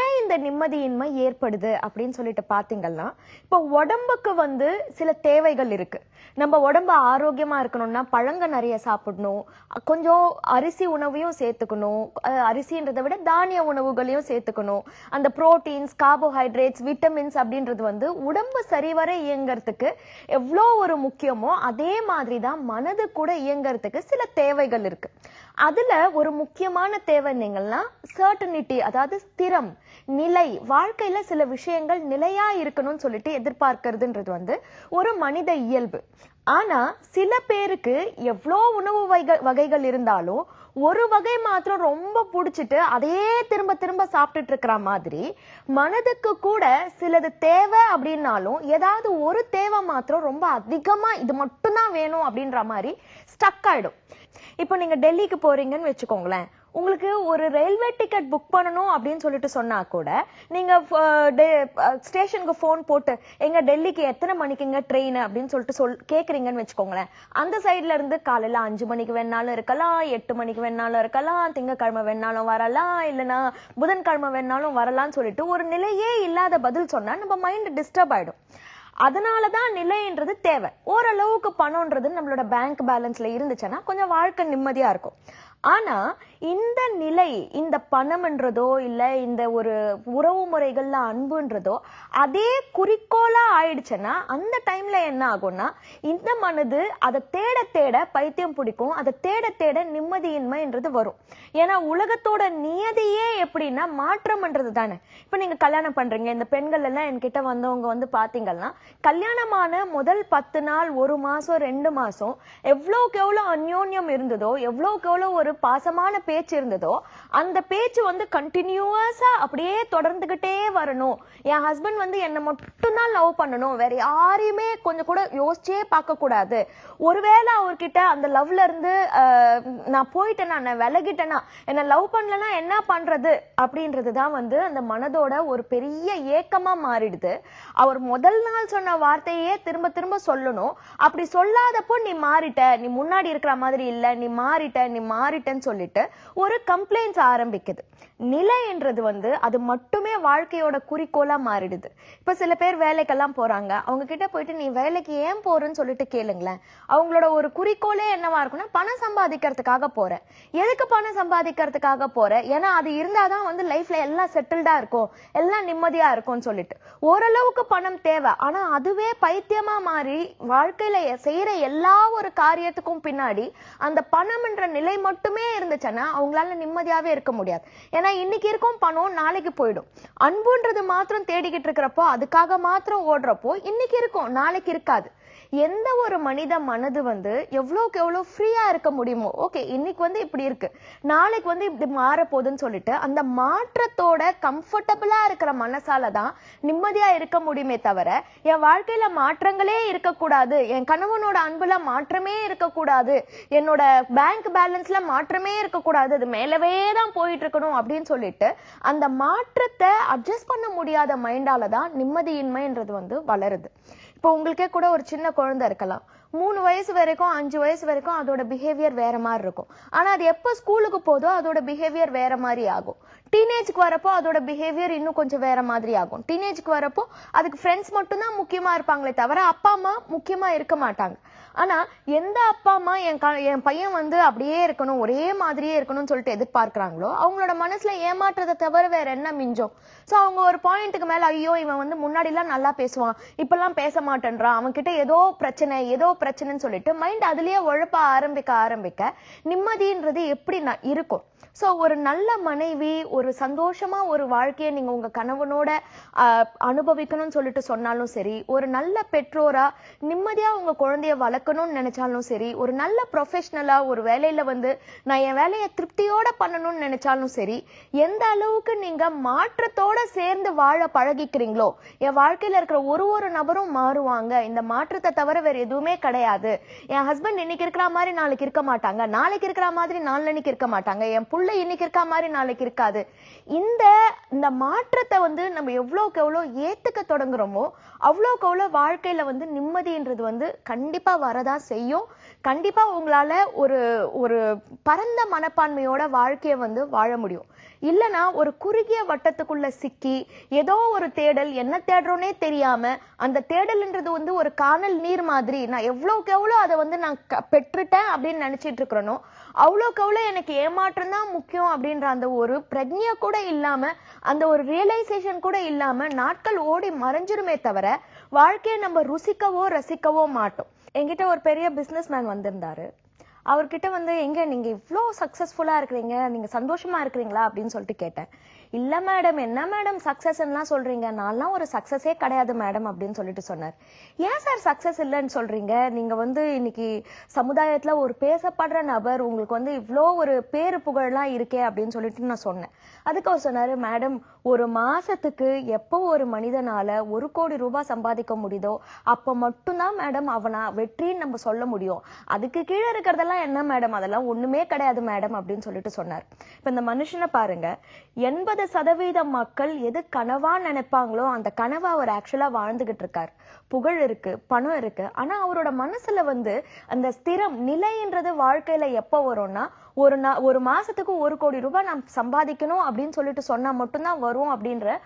ஏன் இந்த நிம்மதியின்மை ஏற்படுது அப்படின்னு சொல்லிட்டு பாத்தீங்கன்னா, இப்போ உடம்புக்கு வந்து சில தேவைகள் இருக்கு. நம்ம உடம்பு ஆரோக்கியமா இருக்கணும்னா பழங்க நிறைய சாப்பிடணும், கொஞ்சம் அரிசி உணவையும் சேர்த்துக்கணும், அரிசின்றதை விட தானிய உணவுகளையும் சேர்த்துக்கணும். அந்த புரோட்டீன்ஸ், கார்போஹைட்ரேட்ஸ், விட்டமின்ஸ் அப்படின்றது வந்து உடம்பு சரிவர இயங்கிறதுக்கு எவ்வளோ ஒரு முக்கியமோ அதே மாதிரிதான் மனது கூட இயங்கிறதுக்கு சில தேவைகள் இருக்கு. அதுல ஒரு முக்கியமான தேவை என்னங்கன்னா சர்டனிட்டி, அதாவது ஸ்திரம், நிலை. வாழ்க்கையில சில விஷயங்கள் நிலையா இருக்கணும்னு சொல்லிட்டு எதிர்பார்க்கிறதுன்றது வந்து ஒரு மனித இயல்பு. ஆனா சில பேருக்கு எவ்வளோ உணவு வகைகள் இருந்தாலும் ஒரு வகை மாத்திரம் ரொம்ப பிடிச்சிட்டு அதையே திரும்ப திரும்ப சாப்பிட்டுட்டு இருக்கிற மாதிரி மனதுக்கு கூட சிலது தேவை அப்படின்னாலும் ஏதாவது ஒரு தேவை மாத்திரம் ரொம்ப அதிகமா இது மட்டும்தான் வேணும் அப்படின்ற மாதிரி ஸ்டக் ஆயிடும். இப்போ நீங்க டெல்லிக்கு போறீங்கன்னு வச்சுக்கோங்களேன், உங்களுக்கு ஒரு ரயில்வே டிக்கெட் புக் பண்ணணும் அப்படின்னு சொல்லிட்டு சொன்னா கூட நீங்க ஸ்டேஷனுக்கு போன் போட்டு எங்க டெல்லிக்கு எத்தனை மணிக்குங்க ட்ரெயின் அப்படின்னு சொல்லிட்டு கேக்குறீங்கன்னு வச்சுக்கோங்களேன். அந்த சைட்ல இருந்து காலையில 5 மணிக்கு வேணாலும் இருக்கலாம், 8 மணிக்கு வேணாலும் இருக்கலாம், திங்கக்கிழமை வேணாலும் வரலாம், இல்லைன்னா புதன்கிழமை வேணாலும் வரலாம்னு சொல்லிட்டு ஒரு நிலையே இல்லாத பதில் சொன்னா நம்ம மைண்ட் டிஸ்டர்ப் ஆயிடும். அதனாலதான் நிலைன்றது தேவை. ஓரளவுக்கு பணம்ன்றது நம்மளோட பேங்க் பேலன்ஸ்ல இருந்துச்சுன்னா கொஞ்சம் வாழ்க்கை நிம்மதியா இருக்கும். ஆனா இந்த நிலை, இந்த பணம்ன்றதோ இல்ல இந்த ஒரு உறவு முறைகள்ல அன்புன்றதோ அதே குறிக்கோளா ஆயிடுச்சுன்னா அந்த டைம்ல என்ன ஆகும்னா இந்த மனது அதை தேட தேட பைத்தியம் பிடிக்கும், அதை தேட தேட நிம்மதியின்மைன்றது வரும். ஏன்னா உலகத்தோட நியதியே எப்படின்னா மாற்றம்ன்றது தானே. இப்ப நீங்க கல்யாணம் பண்றீங்க, இந்த பெண்கள் எல்லாம் என்கிட்ட வந்தவங்க வந்து பாத்தீங்கன்னா கல்யாணமான முதல் 10 நாள், 1 மாசம், 2 மாசம் எவ்வளவுக்கு எவ்வளவு அந்யோன்யம் இருந்ததோ, எவ்வளவுக்கு எவ்வளவு ஒரு பாசமான பேச்சு இருந்ததோ அந்த பேச்சு வந்து கண்டினியூஸா அப்படியே தொடர்ந்துகிட்டே வரணும். என் ஹஸ்பண்ட் வந்து என்ன மட்டும்தான் லவ் பண்ணணும், வேற யாரையுமே கொஞ்சம் கூட யோசிச்சே பார்க்க கூடாது. ஒருவேளை அவர்கிட்ட அந்த லவ்ல இருந்து நான் போயிட்டேன்னா, நான் விலகிட்டேன்னா, என்ன லவ் பண்ணலன்னா என்ன பண்றது அப்படின்றதுதான் வந்து அந்த மனதோட ஒரு பெரிய ஏக்கமா மாறிடுது. அவர் முதல் நாள் சொன்ன வார்த்தையே திரும்ப திரும்ப சொல்லணும். அப்படி சொல்லாதப்போ நீ மாறிட்ட, நீ முன்னாடி இருக்கிற மாதிரி இல்ல, நீ மாறிட்டன்னு சொல்லிட்டு ஒரு கம்ப்ளைண்ட்ஸ் ஆரம்பிக்குது. நிலைன்றது வந்து அது மட்டுமே வாழ்க்கையோட குறிக்கோளா மாறிடுது. இப்ப சில பேர் வேலைக்கெல்லாம் போறாங்க, அவங்க கிட்ட போயிட்டு நீ வேலைக்கு ஏன் போறன்னு சொல்லிட்டு கேளுங்களேன். அவங்களோட ஒரு குறிக்கோளே என்னவா இருக்குன்னா பணம் சம்பாதிக்கிறதுக்காக போறேன். எதுக்கு பணம் சம்பாதிக்கிறதுக்காக போறேன்? ஏன்னா அது இருந்தாதான் வந்து லைஃப்ல எல்லாம் செட்டில்டா இருக்கும், எல்லாம் நிம்மதியா இருக்கும்னு சொல்லிட்டு ஓரளவுக்கு பணம் தேவை. ஆனா அதுவே பைத்தியமா மாறி வாழ்க்கையில செய்யற எல்லா ஒரு காரியத்துக்கும் பின்னாடி அந்த பணம்ன்ற நிலை மட்டுமே இருந்துச்சுன்னா அவங்களால நிம்மதியாவே இருக்க முடியாது. ஏன்னா இன்னைக்கு இருக்கும் பணம் நாளைக்கு போயிடும். அன்புன்றது மாத்திரம் தேடிக்கிட்டு இருக்கிறப்போ, அதுக்காக மாத்திரம் ஓடுறப்போ இன்னைக்கு இருக்கும் நாளைக்கு இருக்காது. எந்த ஒரு மனித மனது வந்து எவ்வளவுக்கு எவ்வளவு ஃப்ரீயா இருக்க முடியுமோ, ஓகே இன்னைக்கு வந்து இப்படி இருக்கு, நாளைக்கு வந்து இப்படி மாற போகுதுன்னு சொல்லிட்டு அந்த மாற்றத்தோட கம்ஃபர்டபுளா இருக்கிற மனசாலதான் நிம்மதியா இருக்க முடியுமே தவிர, என் வாழ்க்கையில மாற்றங்களே இருக்கக்கூடாது, என் கணவனோட அன்புல மாற்றமே இருக்கக்கூடாது, என்னோட பேங்க் பேலன்ஸ்ல மாற்றமே இருக்கக்கூடாது, அது மேலவே தான் போயிட்டு இருக்கணும் அப்படின்னு சொல்லிட்டு அந்த மாற்றத்தை அட்ஜஸ்ட் பண்ண முடியாத மைண்டாலதான் நிம்மதியின்மைன்றது வந்து வளருது. இப்போ உங்களுக்கே கூட ஒரு சின்ன குழந்தை இருக்கலாம், 3 வயசு வரைக்கும் 5 வயசு வரைக்கும் அதோட பிஹேவியர் வேற மாதிரி இருக்கும். ஆனா அது எப்ப ஸ்கூலுக்கு போதோ அதோட பிஹேவியர் வேற மாதிரி ஆகும். டீனேஜ்க்கு வரப்போ அதோட பிஹேவியர் இன்னும் கொஞ்சம் வேற மாதிரி ஆகும். டீனேஜ்க்கு வரப்போ அதுக்கு ஃப்ரெண்ட்ஸ் மட்டும் தான் முக்கியமா இருப்பாங்களே தவிர அப்பா அம்மா முக்கியமா இருக்க மாட்டாங்க. ஆனா எந்த அப்பா அம்மா என் பையன் வந்து அப்படியே இருக்கணும், ஒரே மாதிரியே இருக்கணும்னு சொல்லிட்டு எதிர்பார்க்கிறாங்களோ அவங்களோட மனசுல ஏமாற்றத்தை தவிர வேற என்ன மிஞ்சம்? சோ அவங்க ஒரு பாயிண்ட்டுக்கு மேல, ஐயோ இவன் வந்து முன்னாடி எல்லாம் நல்லா பேசுவான், இப்பெல்லாம் பேச மாட்டேன்றான், அவன் கிட்ட ஏதோ பிரச்சனைன்னு சொல்லிட்டு மைண்ட் அதுலயே உழப்ப ஆரம்பிக்க நிம்மதின்றது எப்படி இருக்கும்? சோ ஒரு நல்ல மனைவி, ஒரு சந்தோஷமா ஒரு வாழ்க்கையை நீங்க உங்க கணவனோட அனுபவிக்கணும்னு சொல்லிட்டு சொன்னாலும் சரி, ஒரு நல்ல பெற்றோரா நிம்மதியா உங்க குழந்தைய வளர்க்கணும்னு நினைச்சாலும் சரி, ஒரு நல்ல ப்ரொஃபஷனலா ஒரு வேலையில வந்து நான் என் வேலையை திருப்தியோட பண்ணணும்னு நினைச்சாலும் சரி, எந்த அளவுக்கு நீங்க மாற்றத்தோட சேர்ந்து வாழ பழகிக்கிறீங்களோ, என் வாழ்க்கையில இருக்கிற ஒரு நபரும் மாறுவாங்க, இந்த மாற்றத்தை தவிர வேற எதுவுமே கிடையாது, என் ஹஸ்பண்ட் இன்னைக்கு இருக்கிற மாதிரி நாளைக்கு இருக்க மாட்டாங்க, நாளைக்கு இருக்கிற மாதிரி நாளைக்கு இருக்க மாட்டாங்க, என் புள்ள இன்னைக்கு இருக்கா மாதிரி நாளைக்கு இருக்காது. இந்த மாற்றத்தை வந்து நம்ம எவ்வளவுக்கு எவ்வளவு ஏத்துக்க தொடங்குறோமோ அவ்வளவுக்கு எவ்வளவு வாழ்க்கையில வந்து நிம்மதின்றது வந்து கண்டிப்பா வரதான் செய்யும். கண்டிப்பா உங்களால ஒரு பரந்த மனப்பான்மையோட வாழ்க்கையை வந்து வாழ முடியும். இல்லனா ஒரு குறுகிய வட்டத்துக்குள்ள சிக்கி ஏதோ ஒரு தேடல், என்ன தேடுறோனே தெரியாம, அந்த தேடல்ன்றது வந்து ஒரு காணல் நீர் மாதிரி, நான் எவ்வளவுக்கு எவ்வளவு அதை வந்து நான் பெற்றுட்டேன் அப்படின்னு நினைச்சிட்டு இருக்கிறனோ அவ்வளவுக்கு எவ்வளவு எனக்கு ஏமாற்றம் தான் முக்கியம் அப்படின்ற அந்த ஒரு பிரஜ்ஞை கூட இல்லாம, அந்த ஒரு ரியலைசேஷன் கூட இல்லாம நாட்கள் ஓடி மறைஞ்சிருமே தவிர வாழ்க்கையை நம்ம ருசிக்கவோ ரசிக்கவோ மாட்டோம். என்கிட்ட ஒரு பெரிய பிசினஸ் மேன் வந்திருந்தாரு. அவர்கிட்ட வந்து, எங்க நீங்க இவ்ளோ சக்சஸ்ஃபுல்லா இருக்கிறீங்க, நீங்க சந்தோஷமா இருக்கிறீங்களா அப்படின்னு சொல்லிட்டு கேட்டேன். இல்ல மேடம், என்ன மேடம் சக்சஸ் எல்லாம் சொல்றீங்க, நான்லாம் ஒரு சக்சஸே கிடையாது மேடம் அப்படின்னு சொல்லிட்டு சொன்னார். ஏன் சார் சக்சஸ் இல்லைன்னு சொல்றீங்க, நீங்க வந்து இன்னைக்கு சமுதாயத்துல ஒரு பேசப்படுற நபர், உங்களுக்கு வந்து இவ்ளோ ஒரு பேரு புகழ்லாம் இருக்கே அப்படின்னு சொல்லிட்டு நான் சொன்னேன். அதுக்கு அவர் சொன்னாரு, மேடம் ஒரு மாசத்துக்கு எப்போ ஒரு மனிதனால 1 கோடி ரூபாய் சம்பாதிக்க முடியுதோ அப்ப மட்டும்தான் மேடம் அவனா வெற்றின்னு நம்ம சொல்ல முடியும், அதுக்கு கீழே இருக்கிறதெல்லாம் என்ன மேடம், அதெல்லாம் ஒண்ணுமே கிடையாது மேடம் அப்படின்னு சொல்லிட்டு சொன்னார். இப்ப இந்த மனுஷனை பாருங்க, 80% மக்கள் எது கனவா நினைப்பாங்களோ அந்த கனவா அவர் ஆக்சுவலா வாழ்ந்துகிட்டு இருக்காரு. புகழ் இருக்கு, பணம் இருக்கு, ஆனா அவரோட மனசுல வந்து அந்த ஸ்திரம் நிலைன்றது வாழ்க்கையில எப்ப வரும்னா, ஒரு மாசத்துக்கு 1 கோடி ரூபாய் நான் சம்பாதிக்கணும் அப்படின்னு சொல்லிட்டு சொன்னா மட்டும்தான் வரும் அப்படின்ற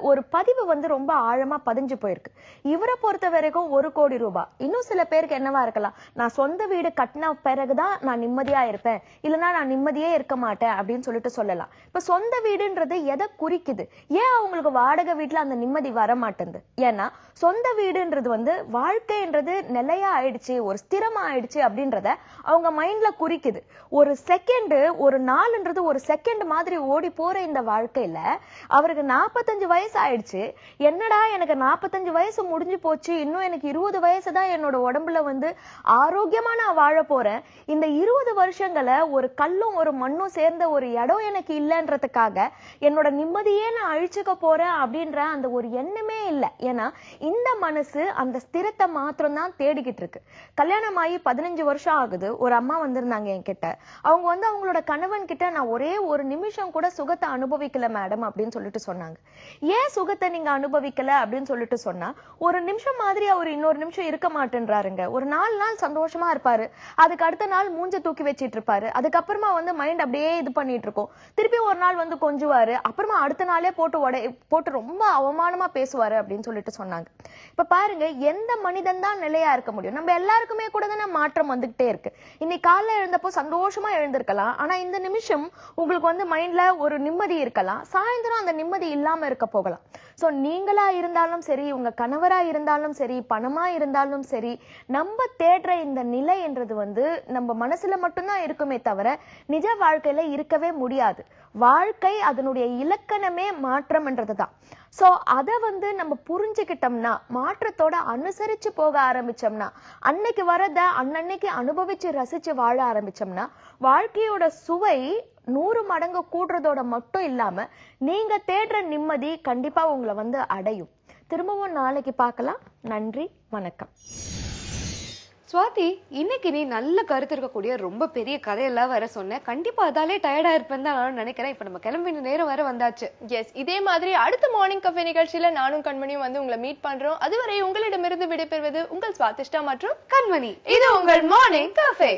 ஒரு பதிவு வந்து ரொம்ப ஆழமா பதிஞ்சு போயிருக்கு. இவரை பொறுத்த வரைக்கும் 1 கோடி ரூபாய், இன்னும் சில பேருக்கு என்னவா இருக்கலாம், நான் சொந்த வீடு கட்டின பிறகுதான் நான் நிம்மதியா இருப்பேன், இல்லைன்னா நான் நிம்மதியே இருக்க மாட்டேன் அப்படின்னு சொல்லிட்டு சொல்லலாம். இப்ப சொந்த வீடுன்றது எதை குறிக்குது? ஏன் அவங்களுக்கு வாடகை வீட்டுல அந்த நிம்மதி வர மாட்டேங்குது? ஏன்னா சொந்த வீடுன்றது வந்து வாழ்க்கைன்றது நிலையா ஆயிடுச்சு, ஒரு ஸ்திரமா ஆயிடுச்சு அப்படின்றத அவங்க மைண்ட்ல குறிக்குது. ஒரு செகண்ட், ஒரு நாள்ன்றது ஒரு செகண்ட் மாதிரி ஓடி போற இந்த வாழ்க்கையில அவருக்கு 45 வயசு ஆயிடுச்சு, என்னடா எனக்கு 45 வயசு முடிஞ்சு போச்சு, இன்னும் எனக்கு 20 வயசு தான் என்னோட உடம்புல வந்து ஆரோக்கியமா நான் வாழ போறேன், இந்த 20 வருஷங்களை ஒரு கல்லும் ஒரு மண்ணும் சேர்ந்த ஒரு இடம் எனக்கு இல்லைன்றதுக்காக என்னோட நிம்மதியே நான் அழிச்சுக்க போறேன் அப்படின்ற அந்த ஒரு எண்ணமே இல்லை. ஏன்னா இந்த மனசு அந்த ஸ்திரத்தை மாத்திரம் தான் தேடிக்கிட்டு இருக்கு. கல்யாணம் ஆகி 15 வருஷம் ஆகுது. ஒரு அம்மா வந்திருந்தாங்க என்கிட்ட. அவங்க வந்து அவங்களோட கணவன் கிட்ட, நான் ஒரே ஒரு நிமிஷம் கூட சுகத்தை அனுபவிக்கல மேடம் அப்படின்னு சொல்லிட்டு சொன்னாங்க. ஏன் சுகத்தை நீங்க அனுபவிக்கல அப்படின்னு சொல்லிட்டு சொன்னா, ஒரு நிமிஷம் மாதிரி அவர் இன்னொரு நிமிஷம் இருக்க மாட்டேன்றாருங்க. ஒரு 4 நாள் சந்தோஷமா இருப்பாரு, அதுக்கு அடுத்த நாள் மூஞ்ச தூக்கி வச்சிட்டு இருப்பாரு, அதுக்கப்புறமா வந்து மைண்ட் அப்படியே இது பண்ணிட்டு இருக்கும், திருப்பி ஒரு நாள் வந்து கொஞ்சுவாரு, அப்புறமா அடுத்த நாளே போட்டு ரொம்ப அவமானமா பேசுவாரு அப்படின்னு சொல்லிட்டு சொன்னாங்க. இப்ப பாருங்க, எந்த மனிதன் தான் நிலையா இருக்க முடியும்? நம்ம எல்லாருக்குமே கூட தானே மாற்றம் வந்துகிட்டே இருக்கு. இன்னைக்கு காலைல எழுந்தப்போ சந்தோஷமா எழுந்திருக்கலாம், ஆனா இந்த நிமிஷம் உங்களுக்கு வந்து மைண்ட்ல ஒரு நிம்மதி இருக்கலாம், சாயந்தரம் அந்த நிம்மதி இல்லாம இருக்க போகலாம். சோ நீங்களா இருந்தாலும் சரி, உங்க கணவரா இருந்தாலும் சரி, பணமா இருந்தாலும் சரி, நம்ம தேடுற இந்த நிலை என்றது வந்து நம்ம மனசுல மட்டும்தான் இருக்குமே தவிர நிஜ வாழ்க்கையில இருக்கவே முடியாது. வாழ்க்கை அதனுடைய இலக்கணமே மாற்றம்ன்றதுதான். சோ அத வந்து நம்ம புரிஞ்சுக்கிட்டோம்னா, மாற்றத்தோட அனுசரிச்சு போக ஆரம்பிச்சோம்னா, அன்னைக்கு வரத அன்னன்னைக்கு அனுபவிச்சு ரசிச்சு வாழ ஆரம்பிச்சோம்னா, வாழ்க்கையோட சுவை 100 மடங்கு கூடுறதோட மட்டும் இல்லாம நீங்க தேடுற நிம்மதி கண்டிப்பா உங்களை வந்து அடையும். திரும்பவும் நாளைக்கு பார்க்கலாம். நன்றி, வணக்கம். சுவாதி, இன்னைக்கு நீ நல்ல கருத்து இருக்கக்கூடிய ரொம்ப பெரிய கதையெல்லாம் வேற சொன்ன. கண்டிப்பா அதாலே டயர்டா இருப்பேன்னு தான் நானும் நினைக்கிறேன். இப்ப நம்ம கிளம்பின நேரம் வேற வந்தாச்சு. எஸ், இதே மாதிரி அடுத்த மார்னிங் கஃபே நிகழ்ச்சியில நானும் கண்மணியும் வந்து உங்களை மீட் பண்றோம். அதுவரை உங்களிடமிருந்து விடைபெறுவது உங்கள் சுவாதிஷ்டா மற்றும் கண்மணி. இது உங்கள் மார்னிங் கஃபே.